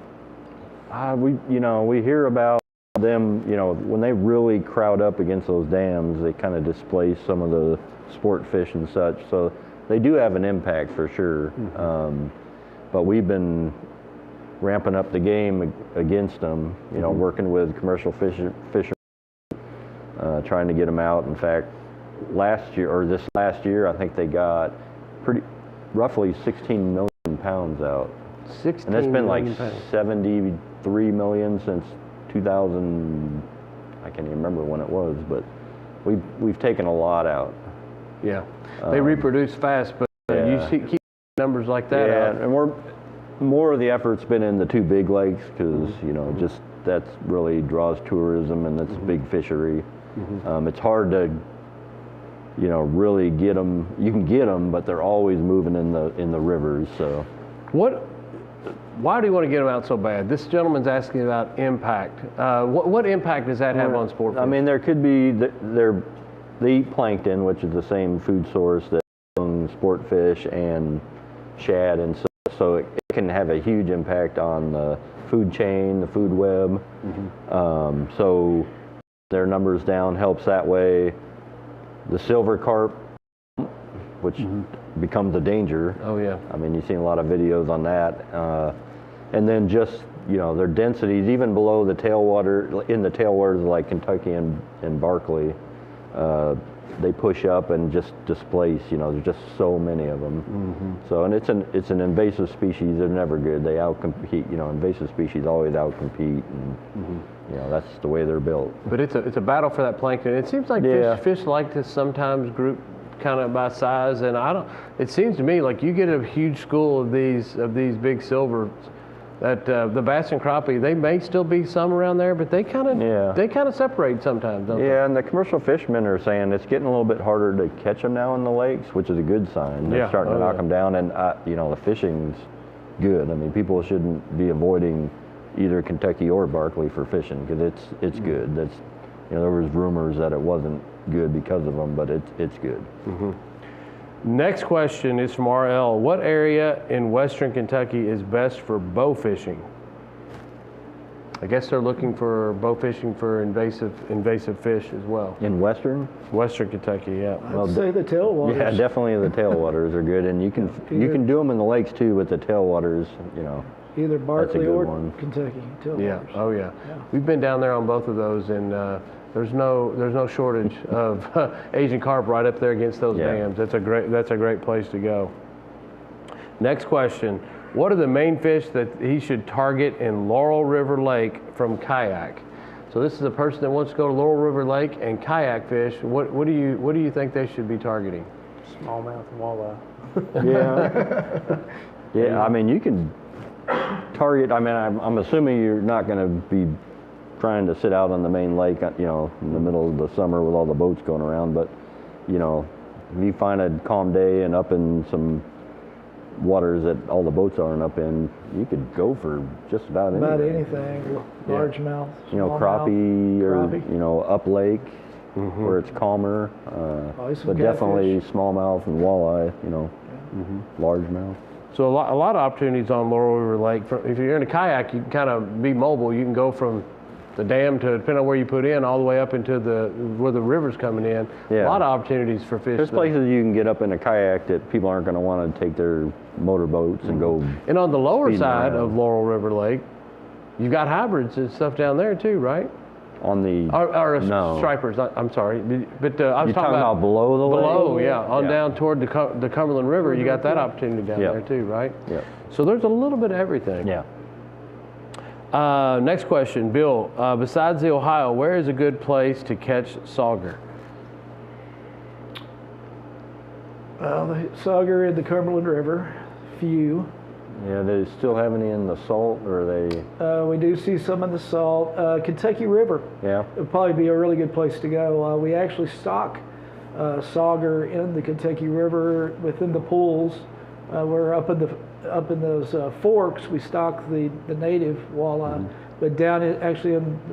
We hear about them, when they really crowd up against those dams, they kind of displace some of the sport fish and such. So they do have an impact for sure. But we've been ramping up the game against them, working with commercial fishermen, trying to get them out. In fact, this last year, I think they got roughly 16 million pounds out. 16 and it's been like million pounds. 73 million since 2000. I can't even remember when it was, but we've taken a lot out. Yeah, they reproduce fast, but you keep numbers like that out. And more of the effort's been in the two big lakes because you know just that's really draws tourism and it's a big fishery. It's hard to really get them. You can get them, but they're always moving in the rivers. So why do you want to get them out so bad? This gentleman's asking about impact. What impact does that have on sport fish? I mean, there could be they eat plankton, which is the same food source that sport fish and shad, and so it can have a huge impact on the food chain, the food web. So their numbers down helps that way. The silver carp, which becomes a danger. Oh yeah. I mean, you've seen a lot of videos on that. And then just their densities, even below the tailwater, in the tailwaters like Kentucky and Barkley, they push up and just displace. There's just so many of them. So, and it's an invasive species. They're never good. They outcompete. Invasive species always outcompete, and that's the way they're built. But it's a battle for that plankton. It seems like fish like to sometimes group kind of by size, and it seems to me like you get a huge school of these big silvers. That the bass and crappie, they may still be some around there, but they kind of separate sometimes, don't they? Yeah, and the commercial fishermen are saying it's getting a little bit harder to catch them now in the lakes, which is a good sign. They're starting to knock them down, and the fishing's good. I mean, people shouldn't be avoiding either Kentucky or Barkley for fishing because it's good. That's there was rumors that it wasn't good because of them, but it's good. Next question is from RL. What area in western Kentucky is best for bow fishing? I guess they're looking for bow fishing for invasive fish as well. In western Kentucky, yeah. I'd say the tailwaters. Yeah, definitely the tailwaters are good, and you can do them in the lakes too with the tailwaters. Either Barkley or Kentucky tailwaters. Yeah. Oh yeah. We've been down there on both of those, and there's no shortage of Asian carp right up there against those dams. That's a great place to go. Next question: what are the main fish that he should target in Laurel River Lake from kayak? So this is a person that wants to go to Laurel River Lake and kayak fish. What do you think they should be targeting? Smallmouth and walleye. Yeah. I mean, you can target. I mean, I'm assuming you're not going to be trying to sit out on the main lake, in the middle of the summer with all the boats going around. But, if you find a calm day and up in some waters that all the boats aren't up in, you could go for just about anything. About anything, largemouth, crappie or, up lake where it's calmer. But definitely smallmouth and walleye, largemouth. So a lot of opportunities on Laurel River Lake. If you're in a kayak, you can kind of be mobile. You can go from the dam to, depending on where you put in, all the way up into where the river's coming in. Yeah. A lot of opportunities for fish. There's places you can get up in a kayak that people aren't going to want to take their motorboats and go. And on the lower side of Laurel River Lake, you've got hybrids and stuff down there too, right? On the no stripers. I'm sorry, but I was talking about below the lake. Below, yeah, down toward the Cumberland River. You got that opportunity down there too, right? Yeah. So there's a little bit of everything. Yeah. Next question, Bill. Besides the Ohio, where is a good place to catch sauger? The sauger in the Cumberland River, few. Yeah, they still have any in the salt, or are they? We do see some in the salt. Kentucky River. Yeah. Would probably be a really good place to go. We actually stock sauger in the Kentucky River within the pools. We're up in those forks. We stock the native walleye, but down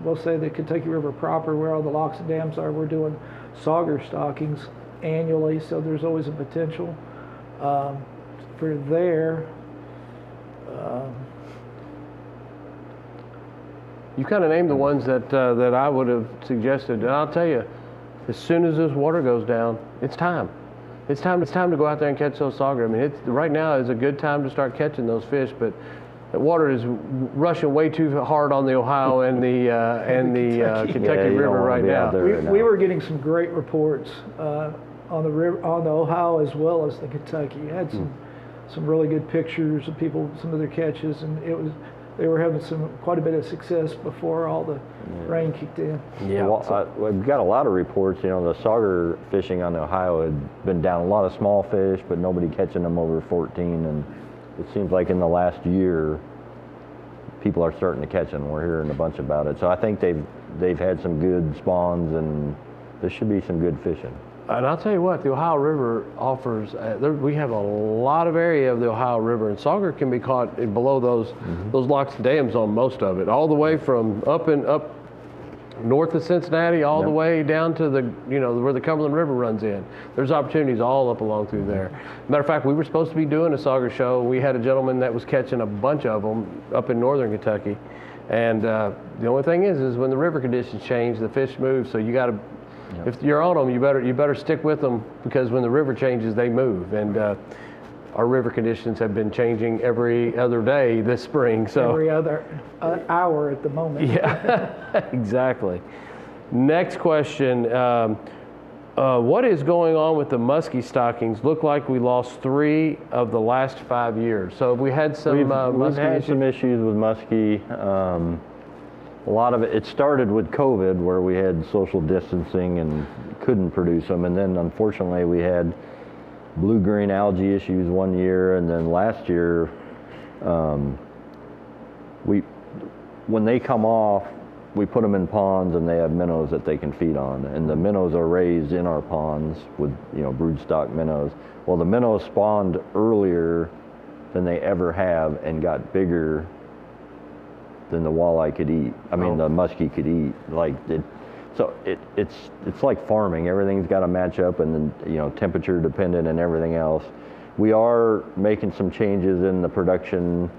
we'll say the Kentucky River proper, where all the locks and dams are, we're doing sauger stockings annually. So there's always a potential for there. You kind of named the ones that I would have suggested, and I'll tell you, as soon as this water goes down, it's time. It's time to go out there and catch those sauger. I mean, right now is a good time to start catching those fish, but the water is rushing way too hard on the Ohio and the Kentucky River right now. We were getting some great reports on the river, on the Ohio as well as the Kentucky. You had some really good pictures of people, some of their catches, and they were having quite a bit of success before all the rain kicked in. Yeah, well, we've got a lot of reports. The sauger fishing on the Ohio had been down. A lot of small fish, but nobody catching them over 14. And it seems like in the last year, people are starting to catch them. We're hearing a bunch about it. So I think they've had some good spawns, and there should be some good fishing. And I'll tell you what, the Ohio River offers, we have a lot of area of the Ohio River, and sauger can be caught below those locks and dams on most of it, all the way from up north of Cincinnati, all the way down to where the Cumberland River runs in. There's opportunities all up along through there. Matter of fact, we were supposed to be doing a sauger show. We had a gentleman that was catching a bunch of them up in northern Kentucky. And the only thing is when the river conditions change, the fish move, so you got to, if you're on them, you better stick with them, because when the river changes, they move. And our river conditions have been changing every other day this spring. So every other hour at the moment. Yeah, exactly. Next question. What is going on with the musky stockings? Look like we lost 3 of the last 5 years. So we had some we've had some issues with musky. A lot of it started with COVID, where we had social distancing and couldn't produce them. And then unfortunately we had blue-green algae issues one year, and then last year, when they come off, we put them in ponds, and they have minnows that they can feed on. And the minnows are raised in our ponds with broodstock minnows. Well, the minnows spawned earlier than they ever have and got bigger than the walleye could eat. I mean, the musky could eat. So it's like farming. Everything's got to match up, and then temperature dependent and everything else. We are making some changes in the production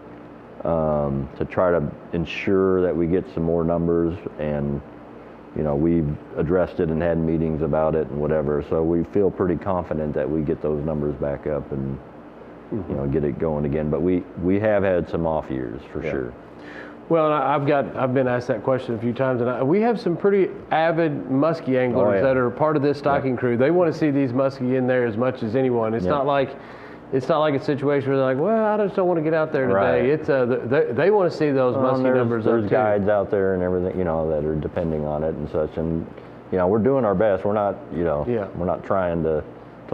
to try to ensure that we get some more numbers, and we've addressed it and had meetings about it and whatever. So we feel pretty confident that we get those numbers back up and get it going again. But we have had some off years for sure. Well, I've been asked that question a few times, and we have some pretty avid musky anglers that are part of this stocking crew. They want to see these musky in there as much as anyone. It's not like a situation where they're like, well, I just don't want to get out there today. It's they want to see those musky numbers. There's guides out there and everything, that are depending on it and such. And we're doing our best. We're not, we're not trying to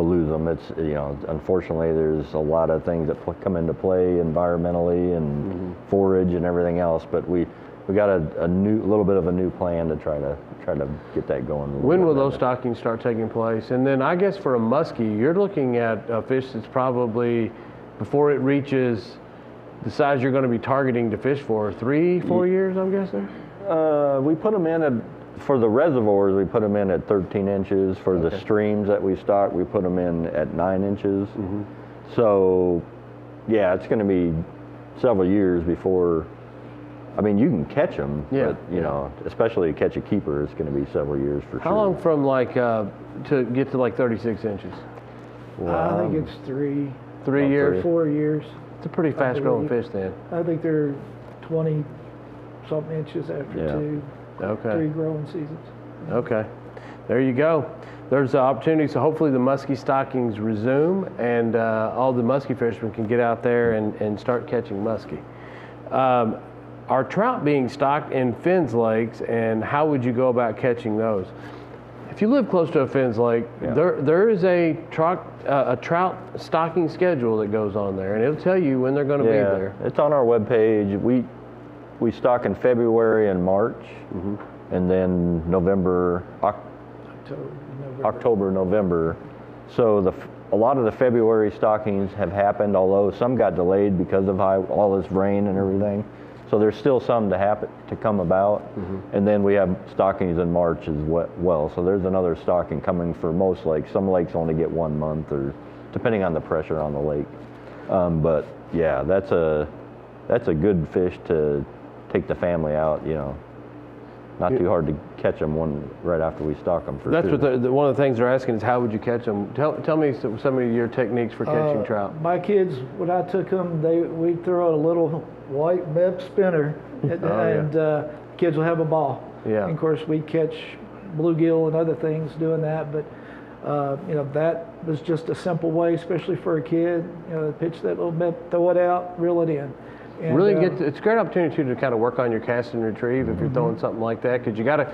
lose them. It's unfortunately there's a lot of things that come into play environmentally and forage and everything else, but we got a little bit of a new plan to try to get that going. When will those stockings start taking place? And then I guess for a musky, you're looking at a fish that's probably, before it reaches the size you're going to be targeting to fish for, 3-4 years, I'm guessing? We put them in for the reservoirs, we put them in at 13 inches. For the streams that we stock, we put them in at 9 inches. So, yeah, it's going to be several years before. I mean, you can catch them, but especially to catch a keeper, it's going to be several years for sure. How long from to get to 36 inches? I think it's 3 years, 4 years. It's a pretty fast growing fish then. I think they're 20-something inches after 3 growing seasons. Okay, there you go. There's the opportunity. So hopefully the musky stockings resume, and all the musky fishermen can get out there and start catching musky. Are trout being stocked in Finn's lakes, and how would you go about catching those? If you live close to a Finn's lake, there is a trout stocking schedule that goes on there, and it'll tell you when they're going to be there. It's on our webpage. We stock in February and March, and then October, November. So a lot of the February stockings have happened, although some got delayed because of all this rain and everything. So there's still some to come about, and then we have stockings in March as well. So there's another stocking coming for most lakes. Some lakes only get 1 month, or depending on the pressure on the lake. But yeah, that's a good fish to take the family out. Not too hard to catch them right after we stock them. That's what one of the things they're asking is, how would you catch them? Tell me some of your techniques for catching trout. My kids, when I took them, we'd throw a little white Meb spinner, and kids will have a ball. Yeah. And of course, we catch bluegill and other things doing that, but that was just a simple way, especially for a kid. Pitch that little Meb, throw it out, reel it in. And, it's a great opportunity to kind of work on your cast and retrieve if you're throwing something like that, because you got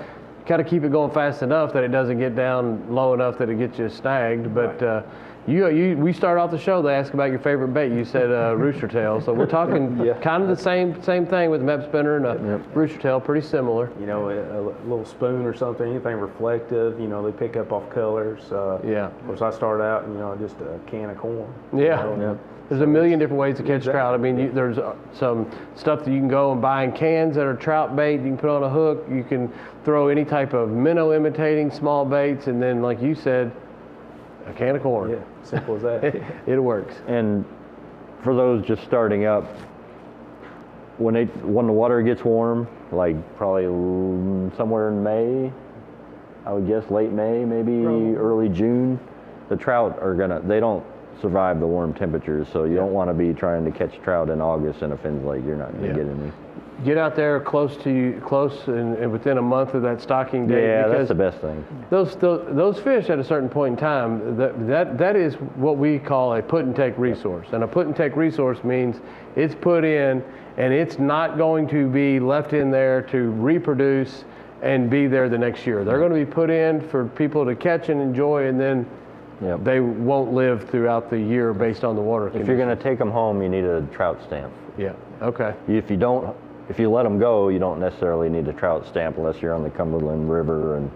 got to keep it going fast enough that it doesn't get down low enough that it gets you snagged. But we started off the show, they asked about your favorite bait. You said rooster tail. So we're talking kind of the same thing with Mep spinner and a rooster tail, pretty similar. You know, a little spoon or something, anything reflective, you know, they pick up off colors. Of course, I started out, you know, just a can of corn. Yeah. You know, There's a million different ways to catch trout. I mean, there's some stuff that you can go and buy in cans that are trout bait. You can put on a hook. You can throw any type of minnow imitating small baits. And then, like you said, a can of corn. Yeah, simple as that. It works. And for those just starting up, when the water gets warm, like probably somewhere in May, I would guess late May, maybe early June, the trout they don't survive the warm temperatures, so you don't want to be trying to catch trout in August in a Finn's Lake. You're not going to get any. Get out there close and within a month of that stocking date. Yeah, that's the best thing. Those fish at a certain point in time, that is what we call a put and take resource. And a put and take resource means it's put in and it's not going to be left in there to reproduce and be there the next year. They're going to be put in for people to catch and enjoy, and then they won't live throughout the year based on the water conditions. If you're going to take them home, you need a trout stamp. Yeah, okay. If you let them go, you don't necessarily need a trout stamp unless you're on the Cumberland River and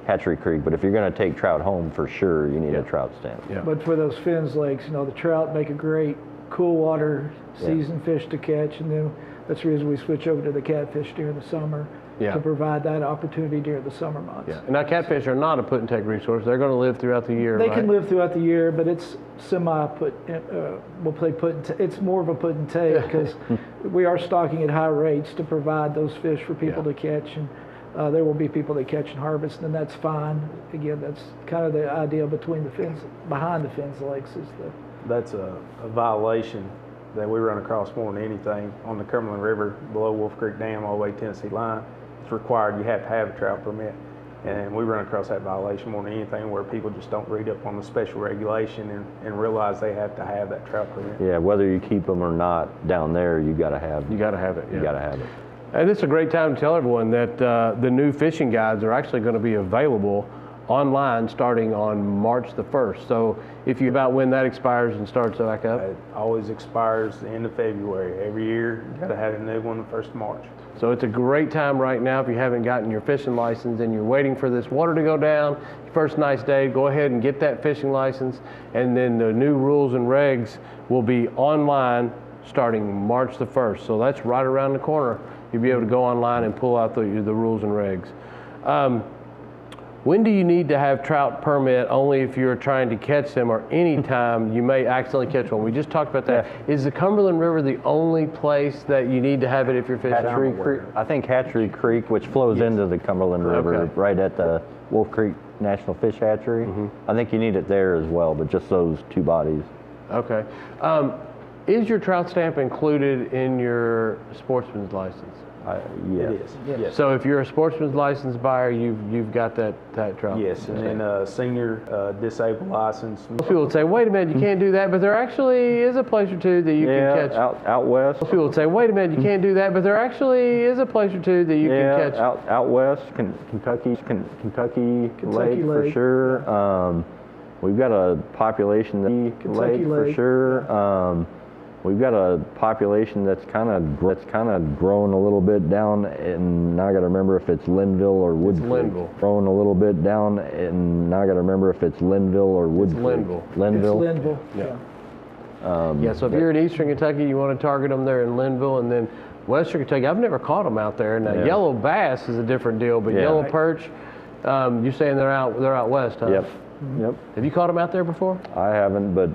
Hatchery Creek. But if you're going to take trout home, for sure, you need a trout stamp. Yeah. But for those Finn's Lakes, you know, the trout make a great cool water season fish to catch, and then that's the reason we switch over to the catfish during the summer to provide that opportunity during the summer months. Yeah. And now catfish are not a put and take resource. They're going to live throughout the year. They can live throughout the year, but it's it's more of a put and take because we are stocking at high rates to provide those fish for people to catch, and there will be people that catch and harvest, and that's fine. Again, that's kind of the idea behind the Finn's Lakes is that's a violation that we run across more than anything on the Cumberland River below Wolf Creek Dam all the way to Tennessee line. It's required you have to have a trout permit, and we run across that violation more than anything where people just don't read up on the special regulation and realize they have to have that trout permit. Yeah, whether you keep them or not down there, you got to have it. You got to have it. You got to have it. And this is a great time to tell everyone that the new fishing guides are actually going to be available online starting on March the 1st. So if you about when that expires and starts back up? It always expires the end of February. Every year, you got to have a new one the 1st of March. So it's a great time right now if you haven't gotten your fishing license and you're waiting for this water to go down. Your first nice day, go ahead and get that fishing license, and then the new rules and regs will be online starting March the 1st. So that's right around the corner. You'll be able to go online and pull out the rules and regs. When do you need to have trout permit? Only if you're trying to catch them, or any time you may accidentally catch one. We just talked about that. Is the Cumberland River the only place that you need to have it if you're fishing? Hatchery Creek. I think Hatchery Creek, which flows into the Cumberland River, right at the Wolf Creek National Fish Hatchery. I think you need it there as well, but just those two bodies. Okay. Is your trout stamp included in your sportsman's license? Yes. It is. Yes. So if you're a sportsman's license buyer, you've got that trout. Yes, and then senior disabled license. Most people would say, wait a minute, you can't do that, but there actually is a place or two that you can catch. Out west. Most people would say, wait a minute, you can't do that, but there actually is a place or two that you can catch. Out west, Kentucky Lake for sure. We've got a population Lake for sure. We've got a population that's kind of grown a little bit down, and now I got to remember if it's Linville or Wood Creek. Linville. Grown a little bit down, and now I got to remember if it's Linville or Wood Creek. Linville. It's Linville. Yeah. So if you're in Eastern Kentucky, you want to target them there in Linville, and then Western Kentucky. I've never caught them out there. Now yellow bass is a different deal, but yellow perch, you're saying they're out west, huh? Yep. Have you caught them out there before? I haven't, but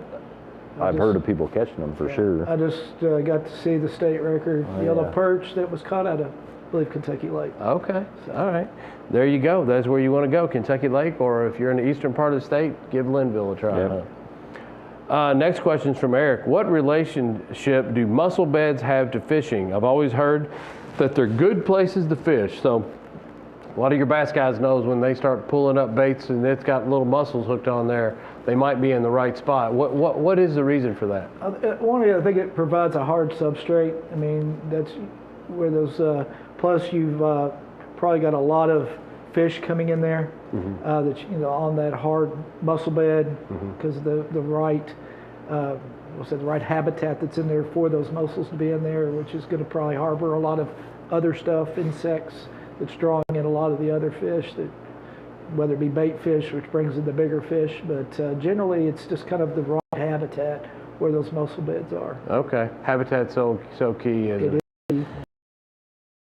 I've heard of people catching them for sure. I just got to see the state record yellow perch that was caught out of, I believe, Kentucky Lake. Okay, all right. There you go. That's where you want to go, Kentucky Lake, or if you're in the eastern part of the state, give Linville a try. Next question is from Eric. What relationship do mussel beds have to fishing? I've always heard that they're good places to fish. So a lot of your bass guys knows when they start pulling up baits and it's got little mussels hooked on there, they might be in the right spot. What is the reason for that? I think it provides a hard substrate. I mean, that's where those, plus you've probably got a lot of fish coming in there, that on that hard mussel bed, because the right the right habitat that's in there for those mussels to be in there, which is going to probably harbor a lot of other stuff, insects, that's drawing in a lot of the other fish, that whether it be bait fish, which brings in the bigger fish, but generally it's just kind of the right habitat where those mussel beds are. Okay, habitat's so key. Isn't It it?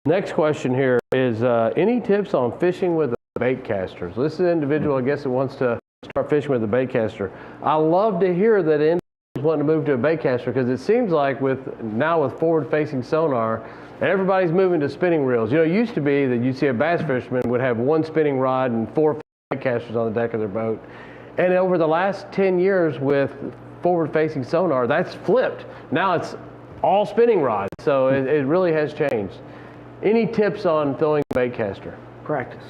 Next question here is any tips on fishing with the bait casters? This is an individual, I guess, that wants to start fishing with a bait caster. I love to hear that individuals wanting to move to a bait caster, because it seems like now with forward-facing sonar, everybody's moving to spinning reels. It used to be that you'd see a bass fisherman would have one spinning rod and 4 bait casters on the deck of their boat. And over the last 10 years with forward-facing sonar, that's flipped. Now it's all spinning rods, so it really has changed. Any tips on throwing a bait caster? Practice.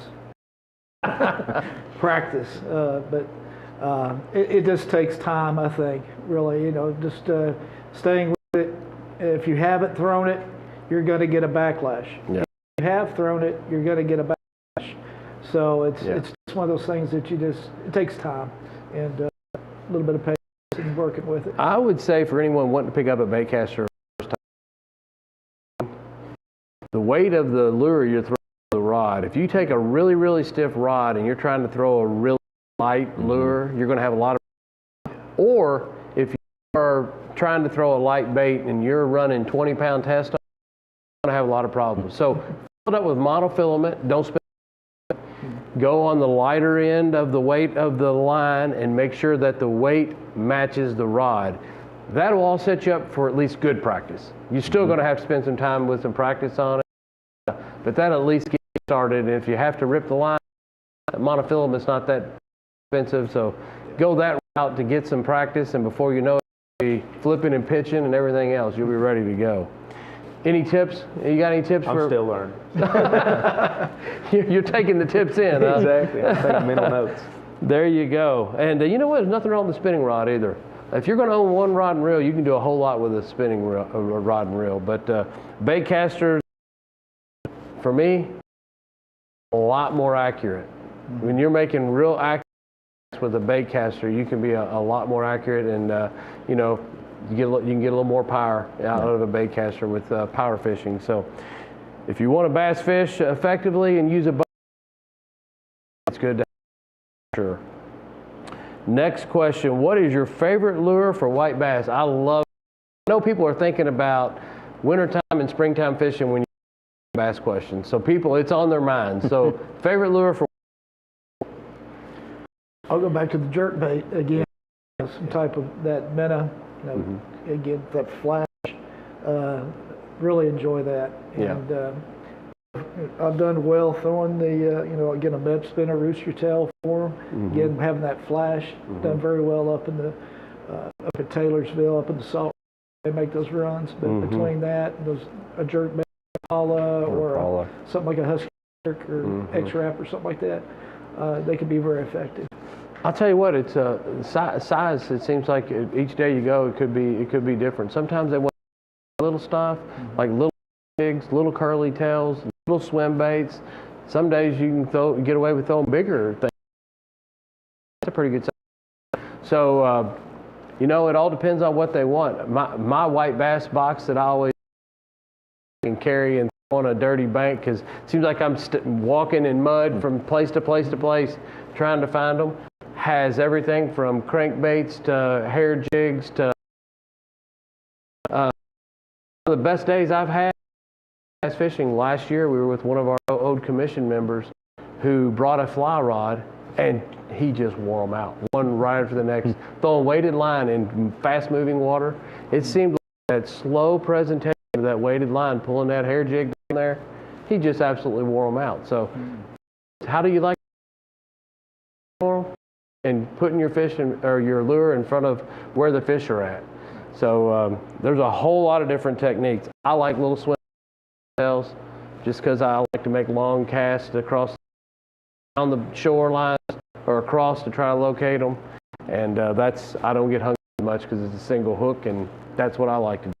Practice, but it just takes time, I think, really, just staying with it. If you haven't thrown it, you're going to get a backlash. Yeah. If you have thrown it, you're going to get a backlash. So it's just one of those things that it takes time and a little bit of patience and working with it. I would say for anyone wanting to pick up a bait caster, the weight of the lure you're throwing the rod. If you take a really, really stiff rod and you're trying to throw a really light lure, you're going to have a lot of. Or if you are trying to throw a light bait and you're running 20-pound test, you're going to have a lot of problems. So fill it up with monofilament. Don't spin. Go on the lighter end of the weight of the line and make sure that the weight matches the rod. That will all set you up for at least good practice. You're still going to have to spend some time with some practice on it, but that at least gets you started. And if you have to rip the line, monofilament's not that expensive, so go that route to get some practice, and before you know it, you'll be flipping and pitching and everything else. You'll be ready to go. Any tips? You got any tips? I'm still learning. You're taking the tips in, huh? Exactly. I'm taking mental notes. There you go. And you know what? There's nothing wrong with the spinning rod either. If you're going to own one rod and reel, you can do a whole lot with a spinning rod and reel. But bait casters, for me, a lot more accurate. When you're making real accurate with a bait caster, you can be a lot more accurate, and you can get a little more power out of a bait caster with power fishing. So if you want to bass fish effectively and use a boat, it's good to have. Sure. Next question, what is your favorite lure for white bass? I know people are thinking about wintertime and springtime fishing when you bass questions. So it's on their minds. So favorite lure for. I'll go back to the jerk bait again, some type of that minnow, again, that flash, really enjoy that. And I've done well throwing the, again, a bed spinner, rooster tail for them. Again, having that flash, done very well up in up at Taylorsville, up in the salt. They make those runs, but between that and a jerk bait, or something like a husky or X-Wrap or something like that, they can be very effective. I'll tell you what, it's size. It seems like each day you go, it could be different. Sometimes they want little stuff, like little jigs, little curly tails, little swim baits. Some days you can get away with throwing bigger things. That's a pretty good size. So, it all depends on what they want. My white bass box that I always can carry and throw on a dirty bank, because it seems like I'm walking in mud from place to place to place trying to find them, has everything from crankbaits to hair jigs to one of the best days I've had bass fishing. Last year we were with one of our old commission members who brought a fly rod, and he just wore them out, one right after the next, throwing weighted line in fast moving water. It seemed like that slow presentation of that weighted line, pulling that hair jig down there, he just absolutely wore them out. So how do you like and putting your fish or your lure in front of where the fish are at? So there's a whole lot of different techniques. I like little swim tails just because I like to make long casts across on the shoreline or across to try to locate them, and I don't get hung much because it's a single hook, and that's what I like to do.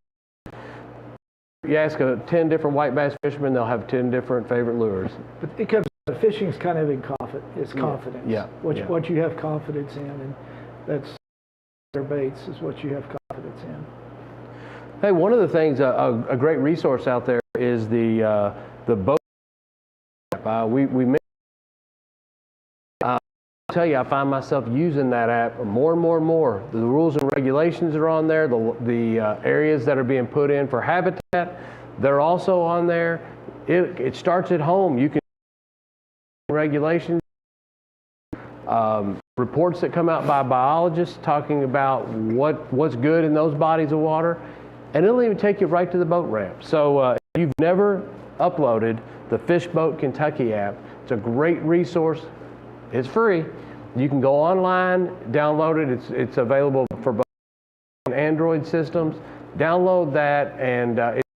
You ask 10 different white bass fishermen, they'll have 10 different favorite lures. But it comes Fishing is kind of in confidence. Confidence. Yeah. What you have confidence in, and that's their baits is what you have confidence in. Hey, one of the things, a great resource out there is the boat app. We mentioned, I'll tell you, I find myself using that app more and more and more. The rules and regulations are on there. The areas that are being put in for habitat, they're also on there. It starts at home. You can regulations, reports that come out by biologists talking about what's good in those bodies of water, and it'll even take you right to the boat ramp. So if you've never uploaded the Fish Boat Kentucky app, it's a great resource. It's free. You can go online, download it. It's available for both Android systems. Download that, and it's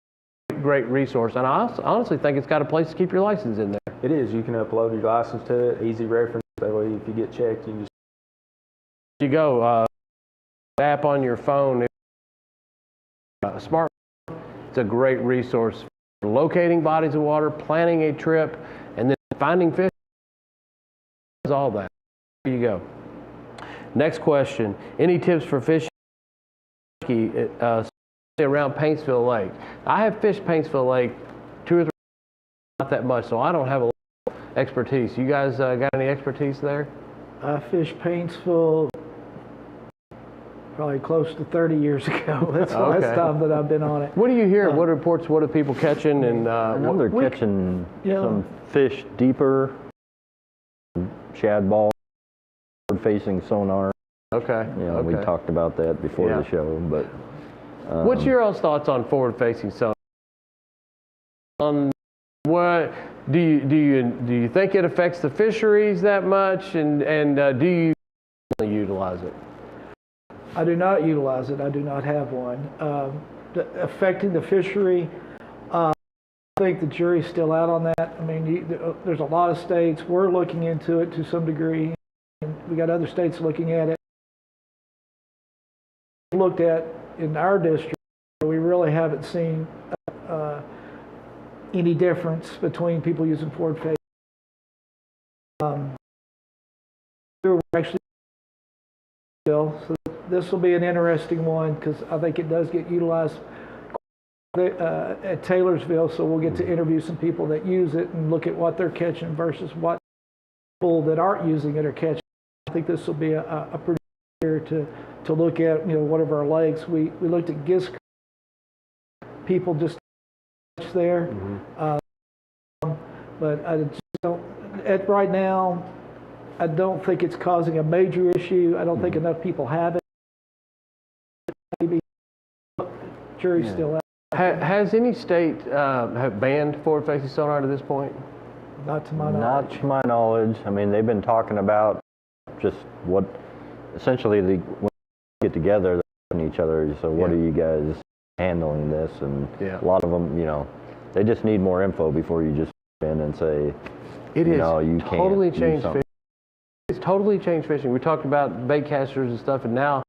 a great resource. And I honestly think it's got a place to keep your license in there. It is. You can upload your license to it. Easy reference. That way, if you get checked, you just app on your phone. A smartphone. It's a great resource for locating bodies of water, planning a trip, and then finding fish. All that. There you go. Next question. Any tips for fishing around Paintsville Lake? I have fished Paintsville Lake 2 or 3 times, not that much, so I don't have a lot of expertise. You guys got any expertise there? I fished Paintsville probably close to 30 years ago. That's the last time that I've been on it. What do you hear? What reports? What are people catching? And I know they're catching some fish deeper, shad ball, facing sonar. Okay. We talked about that before the show. But what's your own thoughts on forward-facing sonar? What do you think it affects the fisheries that much, and do you utilize it? I do not utilize it. I do not have one. Affecting the fishery, I think the jury's still out on that. I mean, there's a lot of states. We're looking into it to some degree. And we got other states looking at it. Looked at in our district, we really haven't seen any difference between people using forward facing. We're actually so this will be an interesting one because I think it does get utilized at Taylorsville. So we'll get to interview some people that use it and look at what they're catching versus what people that aren't using it are catching. I think this will be a pretty here to look at, one of our lakes. We looked at Gisk. People just there, but I just don't. Right now, I don't think it's causing a major issue. I don't think enough people have it. Maybe jury's still out. Has any state have banned forward-facing sonar to this point? Not to my knowledge. Not to my knowledge. I mean, they've been talking about just what, essentially, when they get together, they're asking each other, so what are you guys handling this? And a lot of them, they just need more info before you just in and say, you can't totally changed fishing. It's totally changed fishing. We talked about bait casters and stuff, and now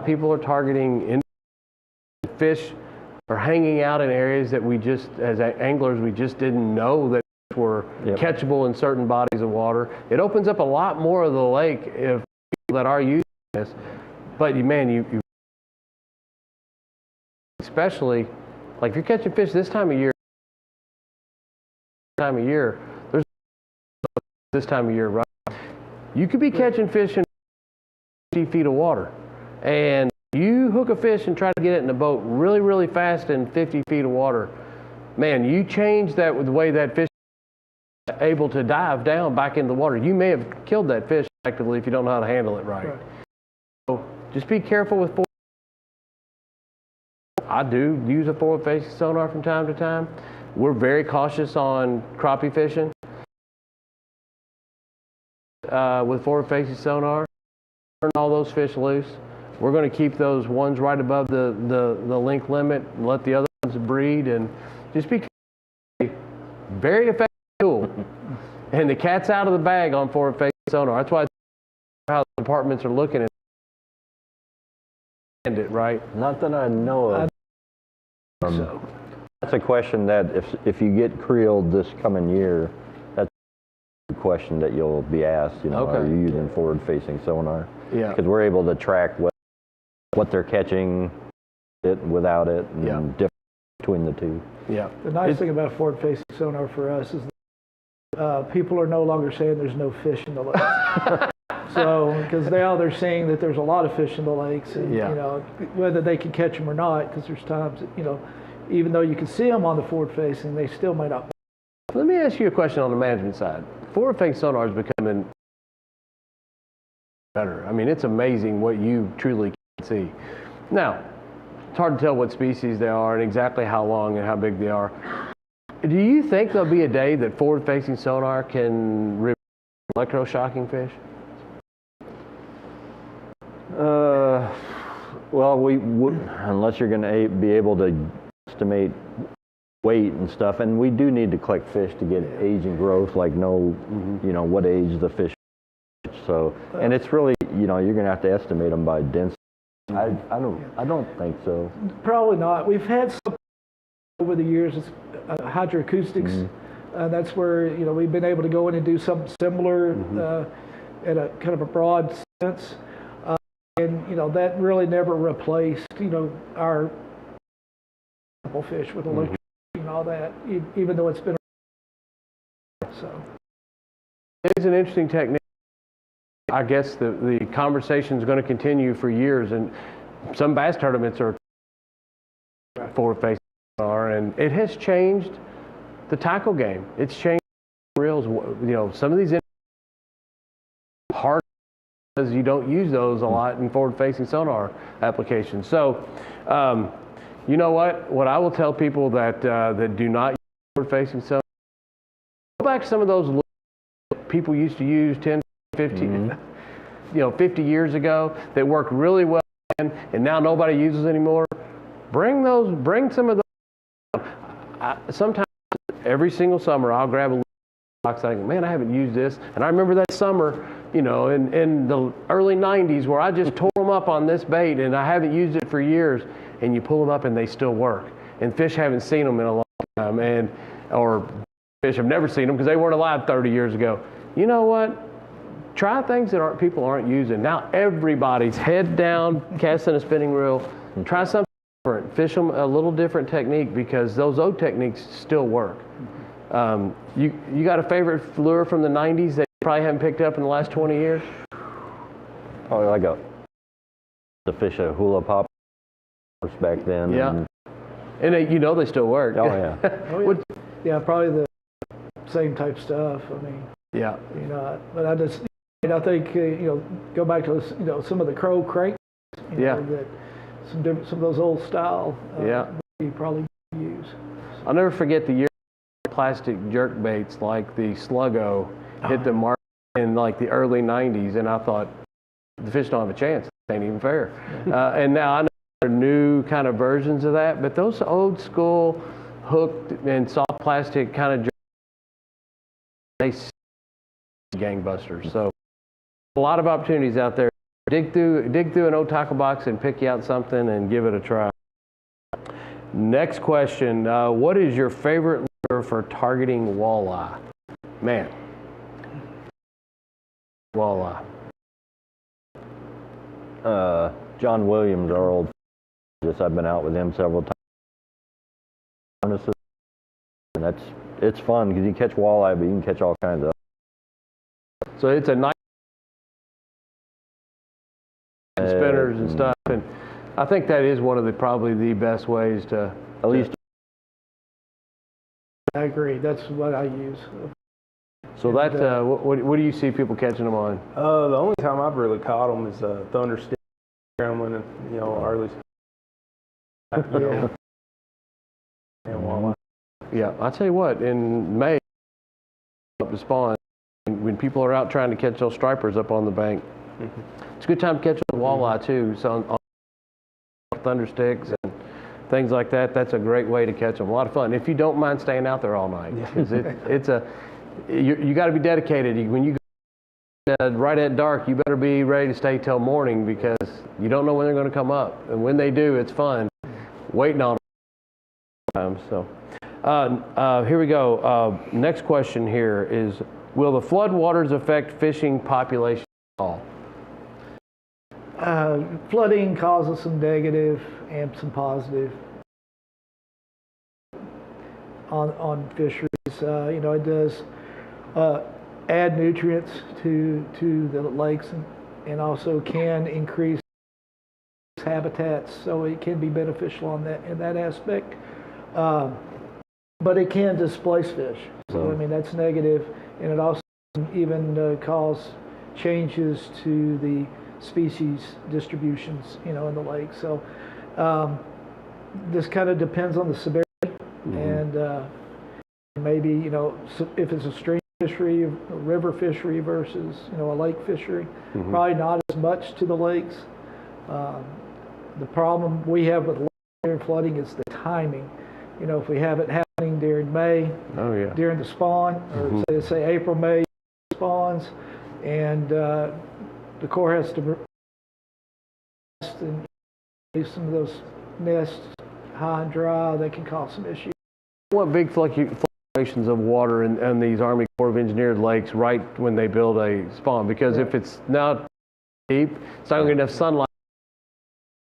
people are targeting fish are hanging out in areas that we just, as anglers, we just didn't know that were catchable in certain bodies of water. It opens up a lot more of the lake if people that are using this. But you especially, like if you're catching fish this time of year, there's this time of year, right? You could be catching fish in 50 feet of water, and you hook a fish and try to get it in the boat really, really fast in 50 feet of water. Man, you change that with the way that fish is able to dive down back into the water. You may have killed that fish effectively if you don't know how to handle it right. So just be careful with forward. I do use a forward-facing sonar from time to time. We're very cautious on crappie fishing with forward-facing sonar. Turn all those fish loose. We're going to keep those ones right above the length limit and let the other ones breed, and just be very effective tool. And the cat's out of the bag on forward-facing sonar. That's why how the departments are looking at it, right? Not that I know of. That's a question that if you get creeled this coming year, question that you'll be asked. You know, Okay. are you using forward-facing sonar? Yeah. Because we're able to track what they're catching, it without it, and difference between the two. Yeah. The nice thing about forward-facing sonar for us is that people are no longer saying there's no fish in the lake. So, because now they're saying that there's a lot of fish in the lakes, and you know, whether they can catch them or not, because there's times that, you know, even though you can see them on the forward-facing, they still might not. Let me ask you a question on the management side. Forward-facing sonar is becoming better. I mean, it's amazing what you truly can see. Now, it's hard to tell what species they are and exactly how long and how big they are. Do you think there'll be a day that forward-facing sonar can electroshocking fish? Well, we would, unless you're going to be able to estimate weight and stuff, and we do need to collect fish to get age and growth, like know, you know, what age the fish. So, and it's really, you know, you're going to have to estimate them by density. I don't think so. Probably not. We've had some over the years. It's hydroacoustics. That's where, you know, we've been able to go in and do something similar at a kind of a broad sense. And, you know, that really never replaced, you know, our fish with electricity and all that, even though it's been so. It's an interesting technique. I guess the conversation is going to continue for years, and some bass tournaments are forward-facing sonar, and it has changed the tackle game. It's changed reels. You know, some of these hard because you don't use those a lot in forward-facing sonar applications. So, you know what I will tell people that that do not use forward-facing sonar, go back to some of those people used to use 10, 50, you know, 50 years ago that worked really well, and now nobody uses anymore. Bring some of those. Sometimes every single summer I'll grab a box. I think, man, I haven't used this, and I remember that summer, you know, in the early 90s where I just tore them up on this bait, and I haven't used it for years. And you pull them up and they still work. And fish haven't seen them in a long time, or fish have never seen them because they weren't alive 30 years ago. You know what? Try things that people aren't using. Now everybody's head down, casting a spinning reel. Try something different. Fish them a little different technique, because those old techniques still work. You got a favorite lure from the 90s that you probably haven't picked up in the last 20 years? Oh, I got the fish a hula pop back then. Yeah. And they, you know, they still work. Oh, yeah. Yeah, probably the same type stuff. I mean, yeah. You know, but I think, you know, go back to, you know, some of the crow cranks. You know, that some of those old style. You probably use. I'll never forget the year plastic jerk baits like the Sluggo hit the market in like the early 90s, and I thought the fish don't have a chance. It ain't even fair. And now I know there are new kind of versions of that, but those old school hooked and soft plastic kind of jerk, they gangbusters. So a lot of opportunities out there. Dig through an old tackle box and pick you out something and give it a try. Next question, what is your favorite lure for targeting walleye? Man. Walleye. John Williams, our old, I've been out with him several times. And it's fun because you catch walleye, but you can catch all kinds of. So it's a nice spinners and stuff, and I think that is one of probably the best ways to at least. I agree. That's what I use. So that what do you see people catching them on? The only time I've really caught them is thunderstick, gremlin, and you know early. You know, and walleye. Yeah, I tell you what, in May up to spawn, when people are out trying to catch those stripers up on the bank, it's a good time to catch a walleye too. So on thundersticks and things like that, that's a great way to catch them. A lot of fun if you don't mind staying out there all night. You got to be dedicated. When you go right at dark, you better be ready to stay till morning, because you don't know when they're going to come up, and when they do, it's fun waiting on them. So here we go. Next question here is, Will the floodwaters affect fishing population at all? Flooding causes some negative and some positive on fisheries. You know, it does add nutrients to the lakes and also can increase habitats, so it can be beneficial in that aspect. But it can displace fish. So I mean, that's negative, and it also even cause changes to the species distributions, you know, in the lake. So this kind of depends on the severity, and maybe, you know, if it's a stream fishery, a river fishery versus, you know, a lake fishery, probably not as much to the lakes. The problem we have with flooding is the timing. You know, if we have it happening during May, during the spawn, or say April, May spawns, and the Corps has to and leave some of those nests high and dry, that can cause some issues. What big fluctuations of water in these Army Corps of Engineers lakes right when they build a spawn? Because if it's not deep, it's not going to get enough sunlight.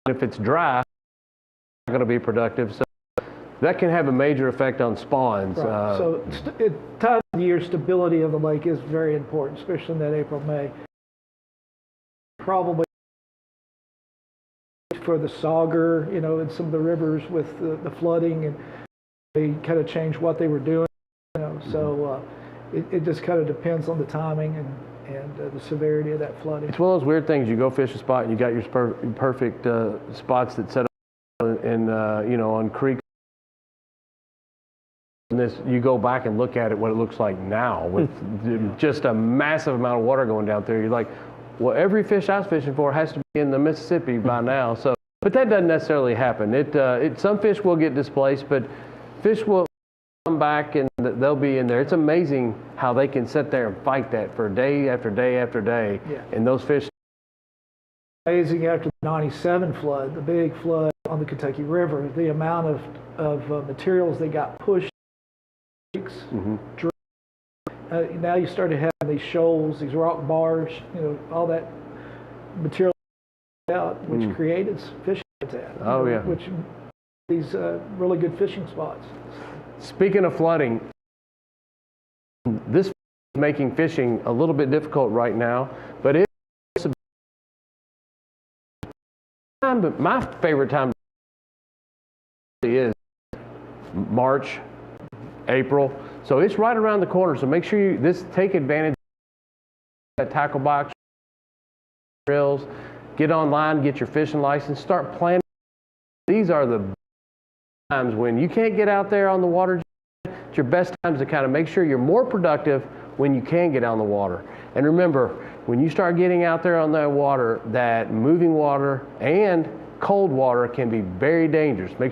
If it's dry, it's not going to be productive. So that can have a major effect on spawns. Right. So time of year stability of the lake is very important, especially in that April, May. Probably for the sauger, you know, in some of the rivers with the flooding, and they kind of changed what they were doing. You know, so it just kind of depends on the timing and the severity of that flooding. It's one of those weird things. You go fish a spot and you got your perfect spots that set up in you know, on creeks. And this, you go back and look at it, what it looks like now with just a massive amount of water going down there. You're like, well, every fish I was fishing for has to be in the Mississippi by now. So, but that doesn't necessarily happen. Some fish will get displaced, but fish will come back and they'll be in there. It's amazing how they can sit there and fight that for day after day after day. And those fish. Amazing after the *97 flood, the big flood on the Kentucky River, the amount of materials that got pushed. Now you started having these shoals, these rock bars, you know, all that material out, which created fishing habitat. Which these really good fishing spots. Speaking of flooding, this is making fishing a little bit difficult right now, but my favorite time is March, April. So it's right around the corner. So make sure you take advantage of that tackle box, drills, get online, get your fishing license, start planning. These are the times when you can't get out there on the water. It's your best times to kind of make sure you're more productive when you can get on the water. And remember, when you start getting out there on that water, that moving water and cold water can be very dangerous. Make